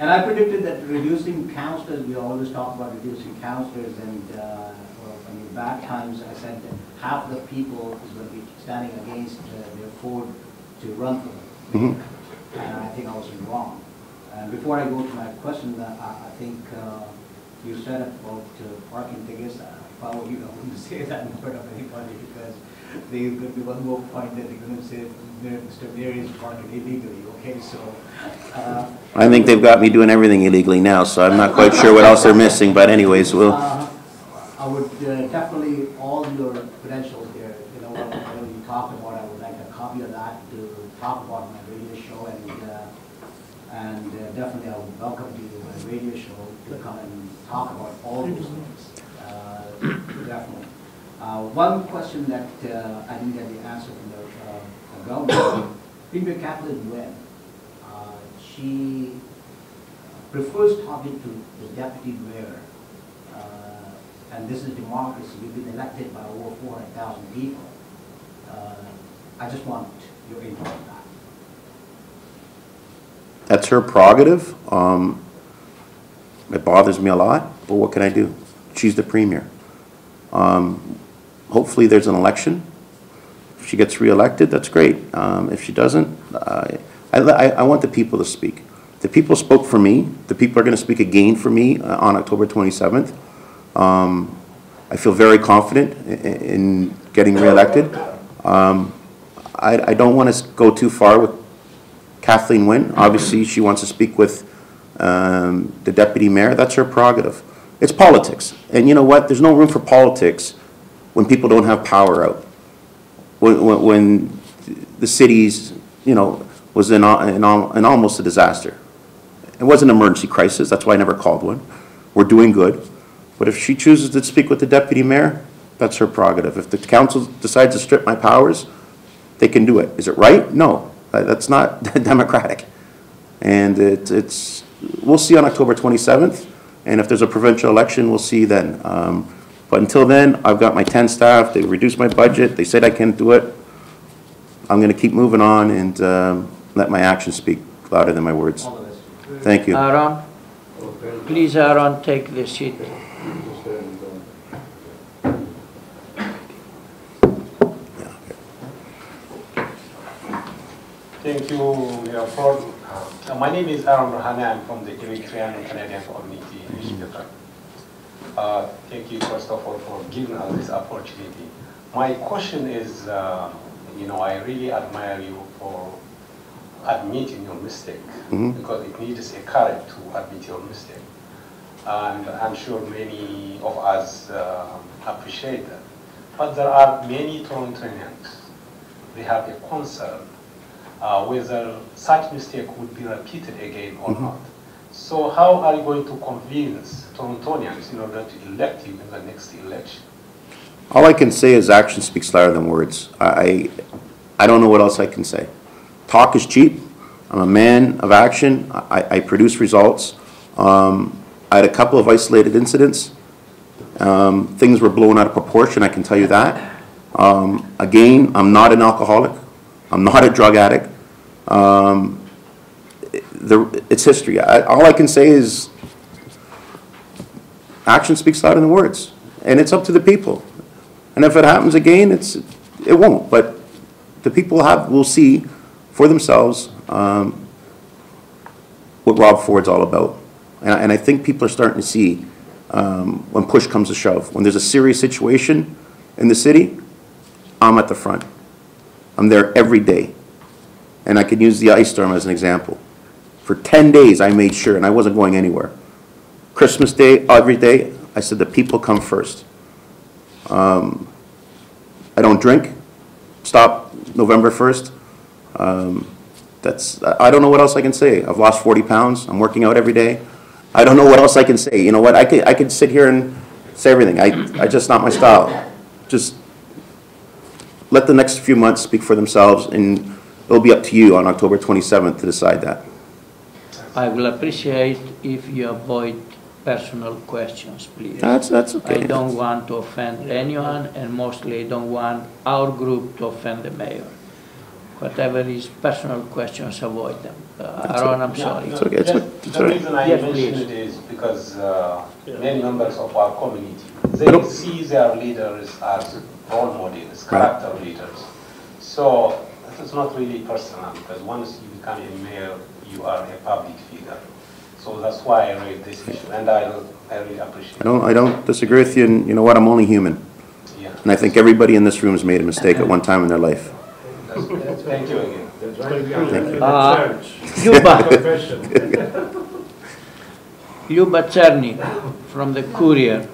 And I predicted that reducing counselors, we always talk about reducing counselors, and in bad times I said that half the people is going to be standing against their Ford to run for them. And I think I was wrong. And before I go to my question, I think you said about parking tickets. If I were you, I wouldn't say that in front of anybody, because there's going to be one more point that they're going to say Mr. Mayor is parking illegally. Okay, so... I think they've got me doing everything illegally now, so I'm not quite sure what else they're missing, but anyways, we'll... I would definitely, all your credentials there, whatever you talked about, I would like a copy of that to talk about my radio show, and definitely I would welcome you to my radio show to come and talk about all those things. Definitely. One question that I didn't get the answer from the government. Premier Kathleen Nguyen, she prefers talking to the deputy mayor, and this is democracy. We've been elected by over 400,000 people. I just want your input on that. That's her prerogative. It bothers me a lot, but what can I do? She's the premier. Hopefully there's an election. If she gets reelected, that's great. If she doesn't, I want the people to speak. The people spoke for me. The people are going to speak again for me on October 27th. I feel very confident in getting reelected. I don't want to go too far with Kathleen Nguyen. Obviously, she wants to speak with the deputy mayor. That's her prerogative. It's politics. And you know what? There's no room for politics when people don't have power out. When the cities, was in almost a disaster. It wasn't an emergency crisis. That's why I never called one. We're doing good. But if she chooses to speak with the deputy mayor, that's her prerogative. If the council decides to strip my powers, they can do it. Is it right? No. That's not democratic. And we'll see on October 27th. And if there's a provincial election, we'll see then. But until then, I've got my 10 staff. They reduced my budget. They said I can't do it. I'm going to keep moving on and let my actions speak louder than my words. Thank you. Aaron, please, Aaron, take the seat. Thank you, Mayor Ford. My name is Aaron Rahane. I'm from the Eritrean and Canadian community in Michigan. Thank you, first of all, for giving us this opportunity. My question is, I really admire you for admitting your mistake, because it needs a courage to admit your mistake. And I'm sure many of us appreciate that. But there are many Torontonians, they have a concern whether such mistake would be repeated again or not. So how are you going to convince Torontonians in order to elect you in the next election? All I can say is action speaks louder than words. I don't know what else I can say. Talk is cheap. I'm a man of action. I produce results. I had a couple of isolated incidents. Things were blown out of proportion, I can tell you that. Again, I'm not an alcoholic. I'm not a drug addict. It's history. All I can say is action speaks louder than words. And it's up to the people. And if it happens again, it won't. But the people will see for themselves what Rob Ford's all about. And I think people are starting to see when push comes to shove. When there's a serious situation in the city, I'm at the front. I'm there every day. And I can use the ice storm as an example. For 10 days, I made sure, and I wasn't going anywhere. Christmas Day, every day, I said the people come first. I don't drink. Stop November 1st. I don't know what else I can say. I've lost 40 pounds. I'm working out every day. I don't know what else I can say. You know what? I could sit here and say everything. I just not my style. Just let the next few months speak for themselves, and it'll be up to you on October 27th to decide that. I will appreciate if you avoid personal questions, please. That's okay. I don't want to offend anyone, and mostly I don't want our group to offend the mayor. Whatever is personal questions, avoid them. Aaron, I'm sorry. It's okay. The reason I Yes, mentioned please. it is because many members of our community, they see their leaders as role models, character leaders. So it is not really personal, because once you become a mayor, you are a public figure. So that's why I raised this issue, and I really appreciate it. I don't disagree with you, and you know what? I'm only human. Yeah. And I think everybody in this room has made a mistake at one time in their life. Thank you again. Luba Czerny from the Courier.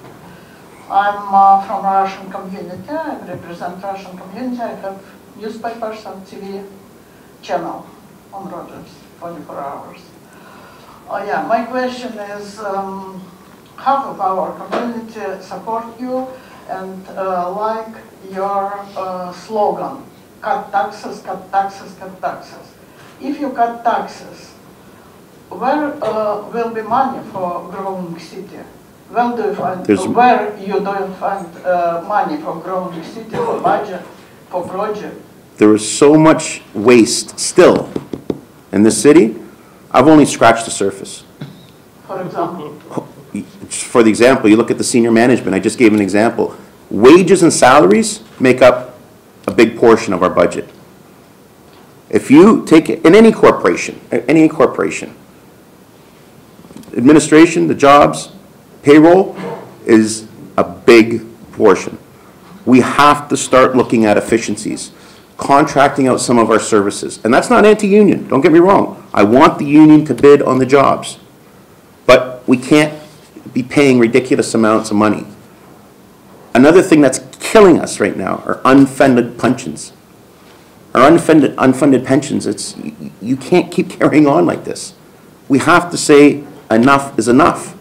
I'm from Russian community. I represent Russian community. I have newspapers and TV channel on Rogers, 24 hours. Yeah, my question is, half of our community support you and like your slogan, cut taxes, cut taxes, cut taxes. If you cut taxes, where will be money for growing city? Where do you find, where you don't find money for growing city, for budget, for project? There is so much waste still in this city. I've only scratched the surface. For example? For the example, you look at the senior management. I just gave an example. Wages and salaries make up a big portion of our budget. If you take in any corporation, administration, the jobs, payroll is a big portion. We have to start looking at efficiencies, contracting out some of our services. And that's not anti-union, don't get me wrong. I want the union to bid on the jobs. But we can't be paying ridiculous amounts of money. Another thing that's killing us right now are unfunded pensions. Our unfunded pensions, you can't keep carrying on like this. We have to say enough is enough.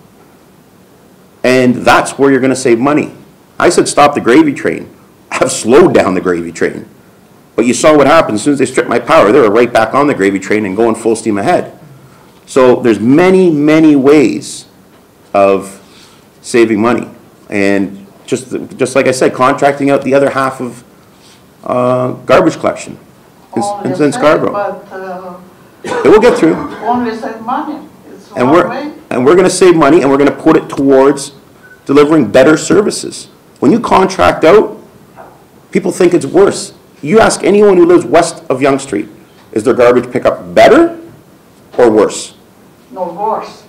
And that's where you're going to save money. I said stop the gravy train. I've slowed down the gravy train. But you saw what happened. As soon as they stripped my power, they were right back on the gravy train and going full steam ahead. So there's many, many ways of saving money. And just like I said, contracting out the other half of garbage collection in Scarborough. But It will get through. only save money. It's And one way. we're going to save money, and we're going to put it towards delivering better services. When you contract out, people think it's worse. You ask anyone who lives west of Yonge Street, is their garbage pickup better or worse? No, worse.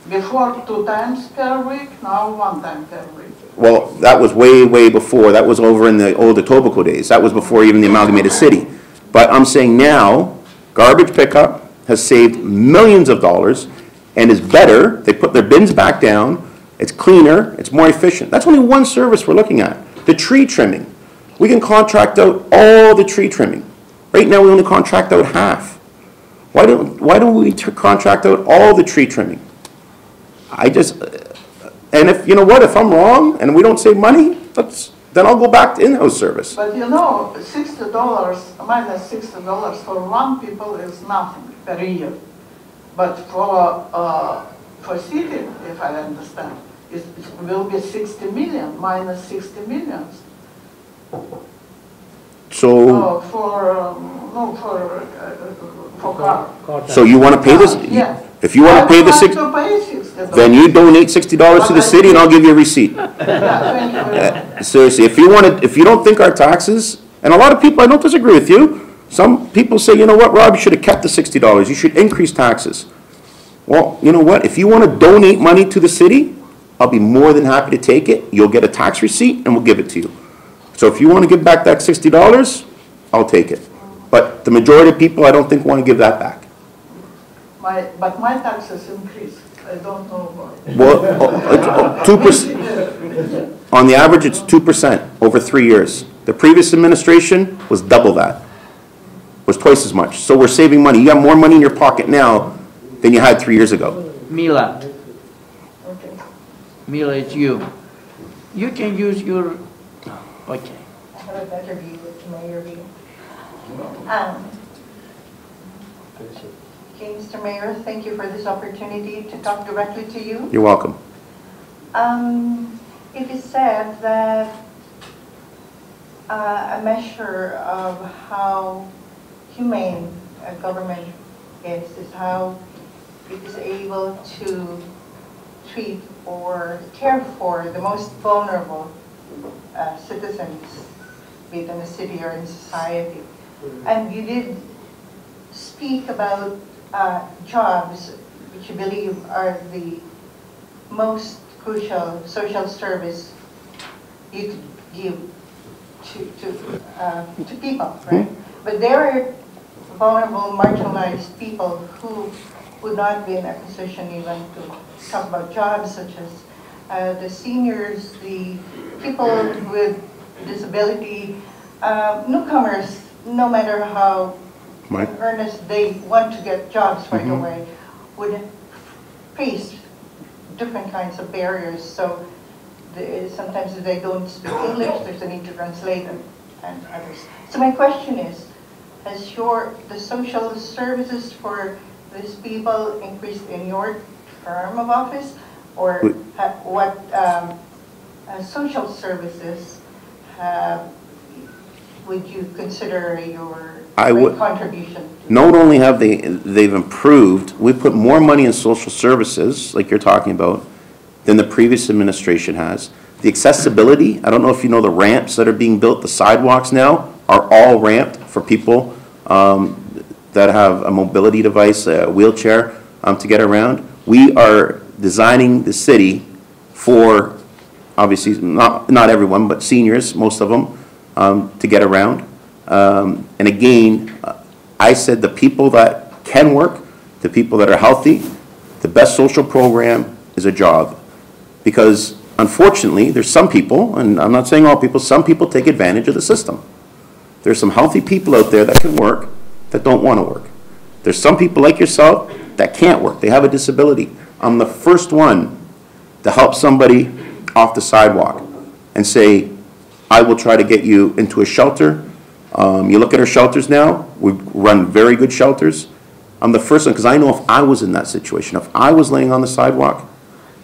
Before 2 times per week, now 1 time per week. Well, that was way, way before. That was over in the old Etobicoke days. That was before even the amalgamated city. But I'm saying now, garbage pickup has saved millions of dollars and is better. They put their bins back down. It's cleaner. It's more efficient. That's only one service we're looking at. The tree trimming. We can contract out all the tree trimming. Right now, we only contract out half. Why don't we contract out all the tree trimming? And if, you know what, if I'm wrong and we don't save money, then I'll go back to in-house service. But you know, $60, minus $60 for one people is nothing per year. But for city, if I understand, it will be 60 million, minus 60 millions. So, for car. so you want to pay this? Yeah. If you want to pay the $60, then you donate $60 to the city and I'll give you a receipt. Seriously, if you don't think our taxes, and a lot of people, I don't disagree with you, some people say, you know what, Rob, you should have kept the $60. You should increase taxes. Well, you know what, if you want to donate money to the city, I'll be more than happy to take it. You'll get a tax receipt and we'll give it to you. So if you want to give back that $60, I'll take it. But the majority of people, I don't think, want to give that back. But my taxes increase. I don't know why. Well, 2%. On the average, it's 2% over 3 years. The previous administration was double that. Was twice as much. So we're saving money. You have more money in your pocket now than you had 3 years ago. Mila. Mila, it's you. You can use your... Okay. have a better view with the mayor view. Okay, Mr. Mayor, thank you for this opportunity to talk directly to you. You're welcome. It is said that a measure of how humane a government is how it is able to treat or care for the most vulnerable citizens, be it in the city or in society. And you did speak about jobs, which you believe are the most crucial social service you could give to people, right? But there are vulnerable, marginalized people who would not be in a position even to talk about jobs, such as the seniors, the people with disability, newcomers, no matter how earnest they want to get jobs right away, would face different kinds of barriers. So sometimes if they don't speak English, there's a need to translate and others. So my question is, has the social services for these people increased in your term of office? Or what social services would you consider your contribution? Not only have they've improved, we put more money in social services, like you're talking about, than the previous administration has. The accessibility, I don't know if you know the ramps that are being built, the sidewalks now are all ramped for people that have a mobility device, a wheelchair to get around. We are designing the city for, obviously, not everyone, but seniors, most of them, to get around. And again, I said the people that can work, the people that are healthy, the best social program is a job. Because unfortunately, there's some people, and I'm not saying all people, some people take advantage of the system. There's some healthy people out there that can work that don't want to work. There's some people like yourself that can't work. They have a disability. I'm the first one to help somebody off the sidewalk and say, I will try to get you into a shelter. You look at our shelters now, we run very good shelters. I'm the first one, because I know if I was in that situation, if I was laying on the sidewalk,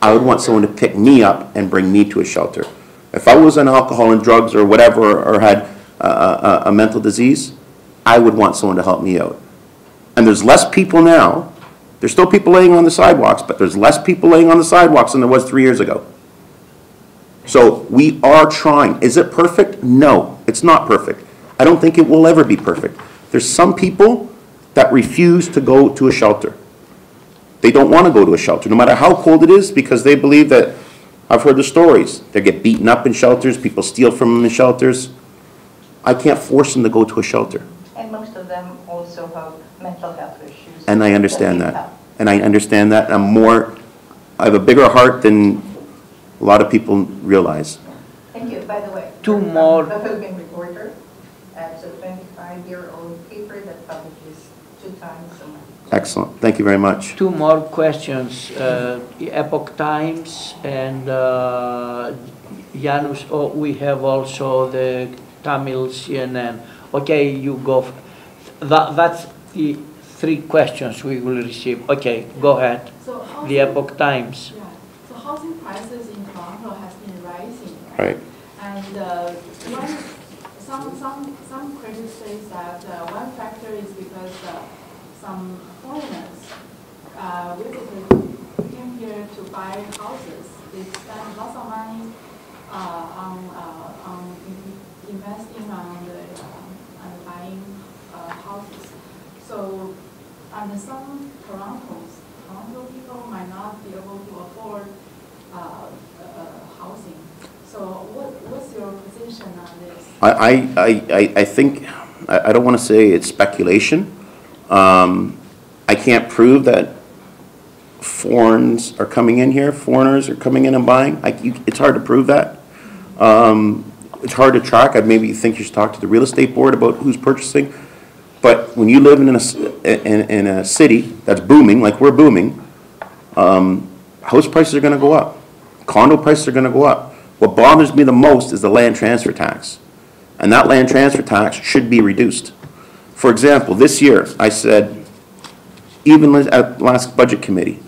I would want someone to pick me up and bring me to a shelter. If I was on alcohol and drugs or whatever, or had a mental disease, I would want someone to help me out. And there's less people now. There's still people laying on the sidewalks, but there's less people laying on the sidewalks than there was 3 years ago. So we are trying. Is it perfect? No, it's not perfect. I don't think it will ever be perfect. There's some people that refuse to go to a shelter. They don't want to go to a shelter, no matter how cold it is, because they believe that, I've heard the stories, they get beaten up in shelters, people steal from them in shelters. I can't force them to go to a shelter. And most of them also have mental health issues. And I understand that. And I understand that. I have a bigger heart than a lot of people realize. Thank you. By the way, Two more. The Philippine Reporter, it's a 25-year-old paper that publishes 2 times a month. Excellent. Thank you very much. 2 more questions. The Epoch Times and Janus. Oh, we have also the Tamil CNN. Okay, you go. That's the 3 questions we will receive. Okay, go ahead. So the Epoch Times. Yeah. So housing prices in Toronto has been rising. Right. And some critics say that one factor is because some foreigners came here to buy houses. They spend lots of money on investing and buying houses. So, and some Toronto people might not be able to afford housing. So, what's your position on this? I think, I don't want to say it's speculation. I can't prove that foreigners are coming in and buying. It's hard to prove that. It's hard to track. I maybe think you should talk to the real estate board about who's purchasing. But when you live in a city that's booming, like we're booming, house prices are going to go up. Condo prices are going to go up. What bothers me the most is the land transfer tax. and that land transfer tax should be reduced. For example, this year, I said, even at last budget committee,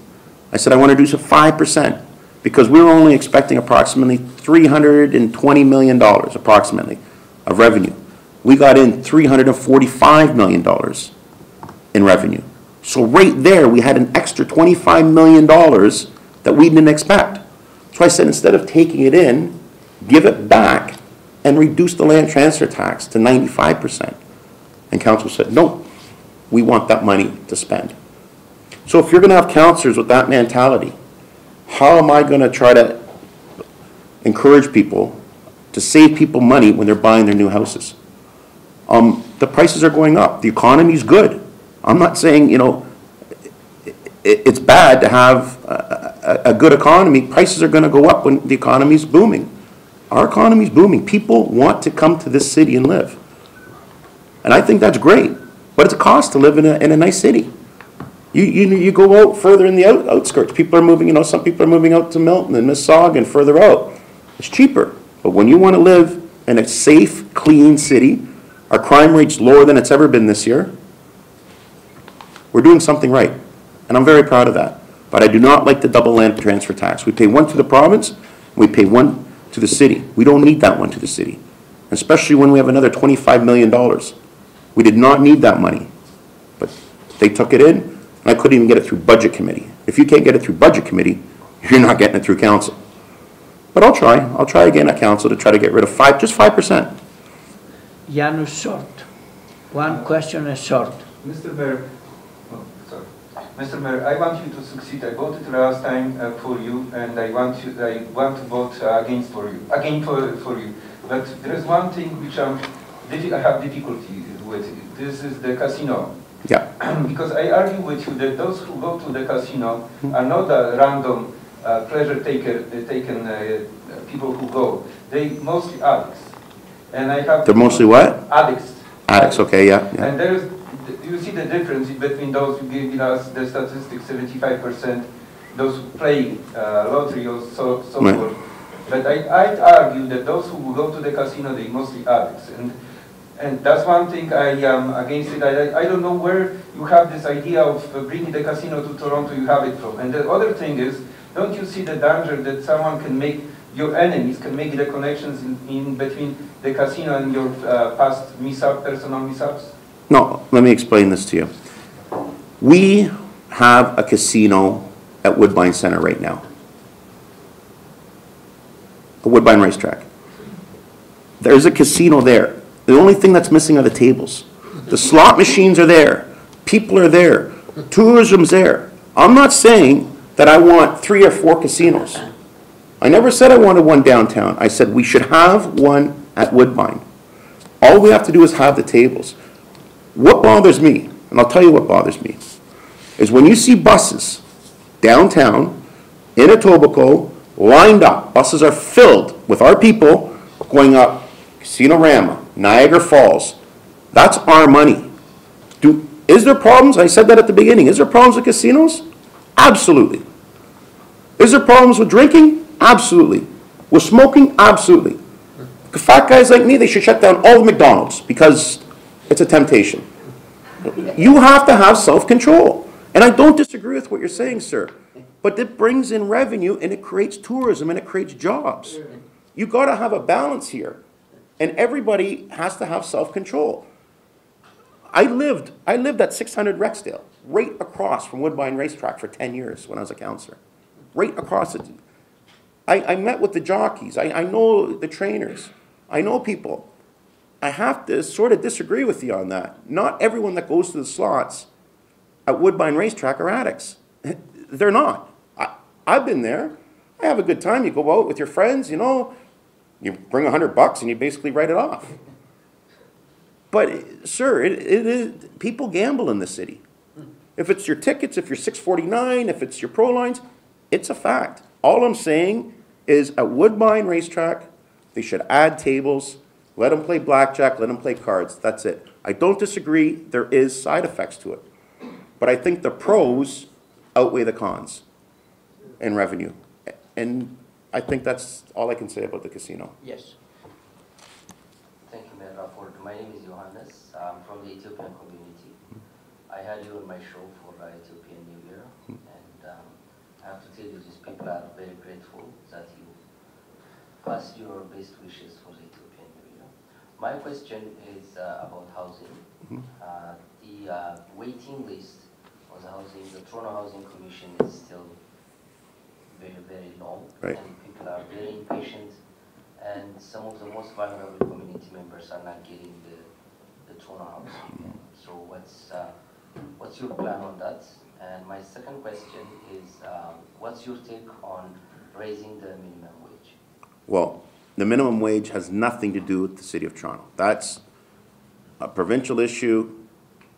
I said I want to reduce it 5%, because we were only expecting approximately $320 million, approximately, of revenue. We got in $345 million in revenue. So right there, we had an extra $25 million that we didn't expect. So I said, instead of taking it in, give it back and reduce the land transfer tax to 95%. And council said, no, we want that money to spend. So if you're going to have councillors with that mentality, how am I going to try to encourage people to save people money when they're buying their new houses? The prices are going up. The economy's good. I'm not saying, you know, it's bad to have a good economy. Prices are going to go up when the economy's booming. Our economy's booming. People want to come to this city and live. And I think that's great. But it's a cost to live in a nice city. You go out further in the outskirts. People are moving, you know, some people are moving out to Milton and Mississauga and further out. It's cheaper. But when you want to live in a safe, clean city, our crime rate's lower than it's ever been this year. We're doing something right. And I'm very proud of that. But I do not like the double land transfer tax. We pay one to the province, and we pay one to the city. We don't need that one to the city. Especially when we have another $25 million. We did not need that money. But they took it in, and I couldn't even get it through budget committee. If you can't get it through budget committee, you're not getting it through council. But I'll try. I'll try again at council to try to get rid of just 5%. Janusz Short. One question is short. Mr. Mayor, Mr. Mayor, I want you to succeed. I voted last time for you, and I want to vote again for you. But there is one thing which I have difficulty with. This is the casino. Yeah. Because I argue with you that those who go to the casino are not a random pleasure taken people who go. They mostly addicts. And I have. They're mostly what? Addicts. Addicts. Okay. Yeah. And there is. You see the difference between those who gave us the statistics, 75%, those who play lottery or so forth. But I'd argue that those who go to the casino, they mostly addicts. And that's one thing I am against it. I don't know where you have this idea of bringing the casino to Toronto, you have it from. And the other thing is, don't you see the danger that someone can make, your enemies can make the connections in between the casino and your past personal mishaps? No, let me explain this to you. We have a casino at Woodbine Centre right now. A Woodbine racetrack. There's a casino there. The only thing that's missing are the tables. The slot machines are there. People are there. Tourism's there. I'm not saying that I want 3 or 4 casinos. I never said I wanted one downtown. I said we should have one at Woodbine. All we have to do is have the tables. What bothers me, and I'll tell you what bothers me, is when you see buses downtown, in Etobicoke, lined up. Buses are filled with our people going up Casino-Rama, Niagara Falls. That's our money. Is there problems? I said that at the beginning. Is there problems with casinos? Absolutely. Is there problems with drinking? Absolutely. With smoking? Absolutely. Fat guys like me, they should shut down all the McDonald's because it's a temptation. You have to have self-control. And I don't disagree with what you're saying, sir. But it brings in revenue and it creates tourism and it creates jobs. You've got to have a balance here. And everybody has to have self-control. I lived at 600 Rexdale, right across from Woodbine Racetrack for 10 years when I was a councillor. Right across it. I met with the jockeys. I know the trainers. I know people. I have to sort of disagree with you on that. Not everyone that goes to the slots at Woodbine Racetrack are addicts. They're not. I've been there. I have a good time. You go out with your friends, you know, you bring $100 and you basically write it off. But, sir, it is, people gamble in the city. If it's your tickets, if you're 649, if it's your pro lines, it's a fact. All I'm saying is at Woodbine Racetrack, they should add tables. Let them play blackjack, let them play cards. That's it. I don't disagree. There is side effects to it. But I think the pros outweigh the cons in revenue. And I think that's all I can say about the casino. Yes. Thank you, Mayor Rafford. My name is Johannes. I'm from the Ethiopian community. I had you on my show for Ethiopian New Year, and I have to tell you, these people are very grateful that you pass your best wishes for the Ethiopian New Year. My question is about housing. The waiting list for the housing, the Toronto Housing Commission is still very, very long, Right. and people are very impatient, and some of the most vulnerable community members are not getting the Toronto housing. So what's your plan on that? And my second question is, what's your take on raising the minimum wage? Well, the minimum wage has nothing to do with the City of Toronto. That's a provincial issue.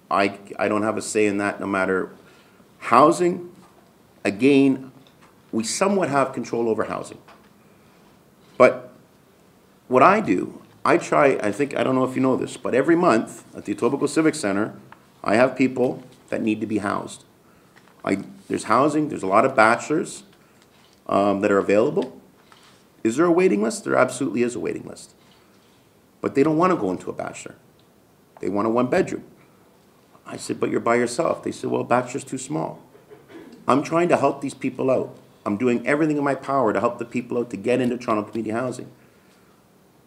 I don't have a say in that, no matter. Housing, again, we somewhat have control over housing. But what I do, I don't know if you know this, but every month at the Etobicoke Civic Center, I have people that need to be housed. There's housing, there's a lot of bachelors that are available. Is there a waiting list? There absolutely is a waiting list. But they don't want to go into a bachelor. They want a one-bedroom. I said, but you're by yourself. They said, well, bachelor's too small. I'm trying to help these people out. I'm doing everything in my power to help the people out to get into Toronto community housing.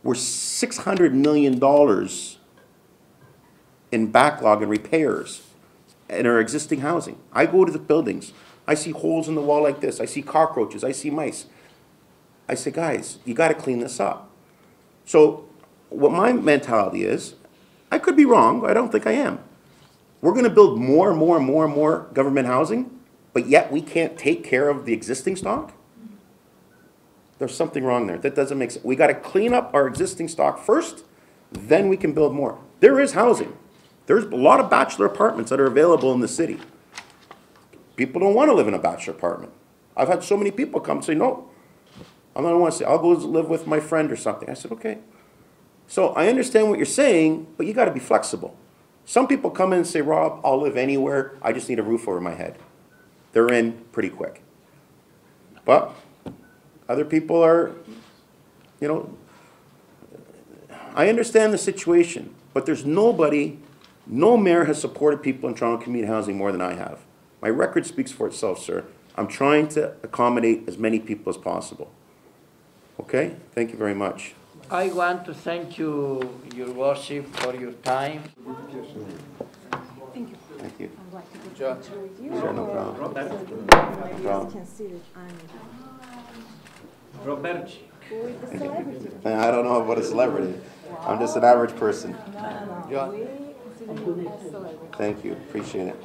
We're $600 million in backlog and repairs in our existing housing. I go to the buildings. I see holes in the wall like this. I see cockroaches. I see mice. I say, guys, you got to clean this up. So what my mentality is, I could be wrong, but I don't think I am. We're going to build more and more and more and more government housing, but yet we can't take care of the existing stock? There's something wrong there. That doesn't make sense. We got to clean up our existing stock first, then we can build more. There is housing. There's a lot of bachelor apartments that are available in the city. People don't want to live in a bachelor apartment. I've had so many people come and say, no, I don't want to say, I'll go live with my friend or something. I said, okay. So I understand what you're saying, but you got to be flexible. Some people come in and say, Rob, I'll live anywhere. I just need a roof over my head. They're in pretty quick. But other people are, you know, I understand the situation, but there's nobody, no mayor has supported people in Toronto community housing more than I have. My record speaks for itself, sir. I'm trying to accommodate as many people as possible. Okay? Thank you very much. I want to thank you, Your Worship, for your time. Thank you. Thank you. I'd like to get a picture with you. Sure, no problem. So No problem. can see that I'm Robert. with the celebrity. I don't know about a celebrity. I'm just an average person. No. We consider you a celebrity. Thank you. Appreciate it.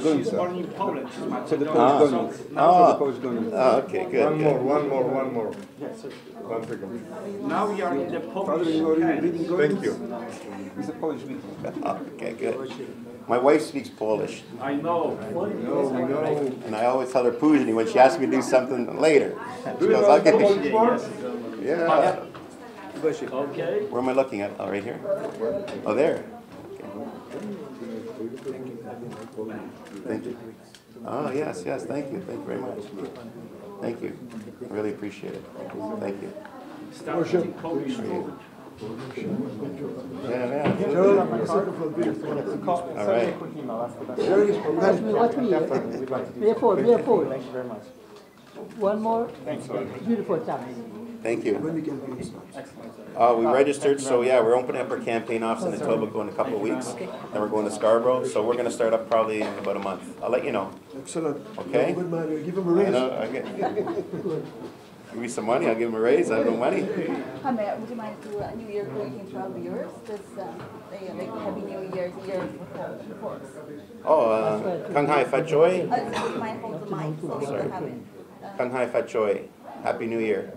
She's born in Poland. She's Okay, good. One more. Yes, sir. 1 second. Now we are in the Polish. Thank you. It's a Polish meeting. Okay, good. My wife speaks Polish. I know. And I always tell her Później when she asks me to do something later. She goes, I'll get you. Yeah. Okay. Where am I looking at? Oh, right here? Oh, there. Thank you. Oh, yes, yes, thank you. Thank you very much. Thank you. I really appreciate it. Thank you. Yeah. All right. Thank you very much. One more. Beautiful time. Thank you. We registered, so yeah, we're opening up our campaign office in Etobicoke in a couple of weeks. Then we're going to Scarborough, so we're going to start up probably in about a month. I'll let you know. Excellent. Okay? Good man. Give him a raise. Give me some money, I'll give him a raise. I have no money. Hi, Matt. Would you mind to New Year greeting to our viewers? This like Happy New Year, year before. Oh, Kang Hai Fat Joy. Do you mind holding the mic so we can have it? Kang Hai Fat Joy. Happy New Year.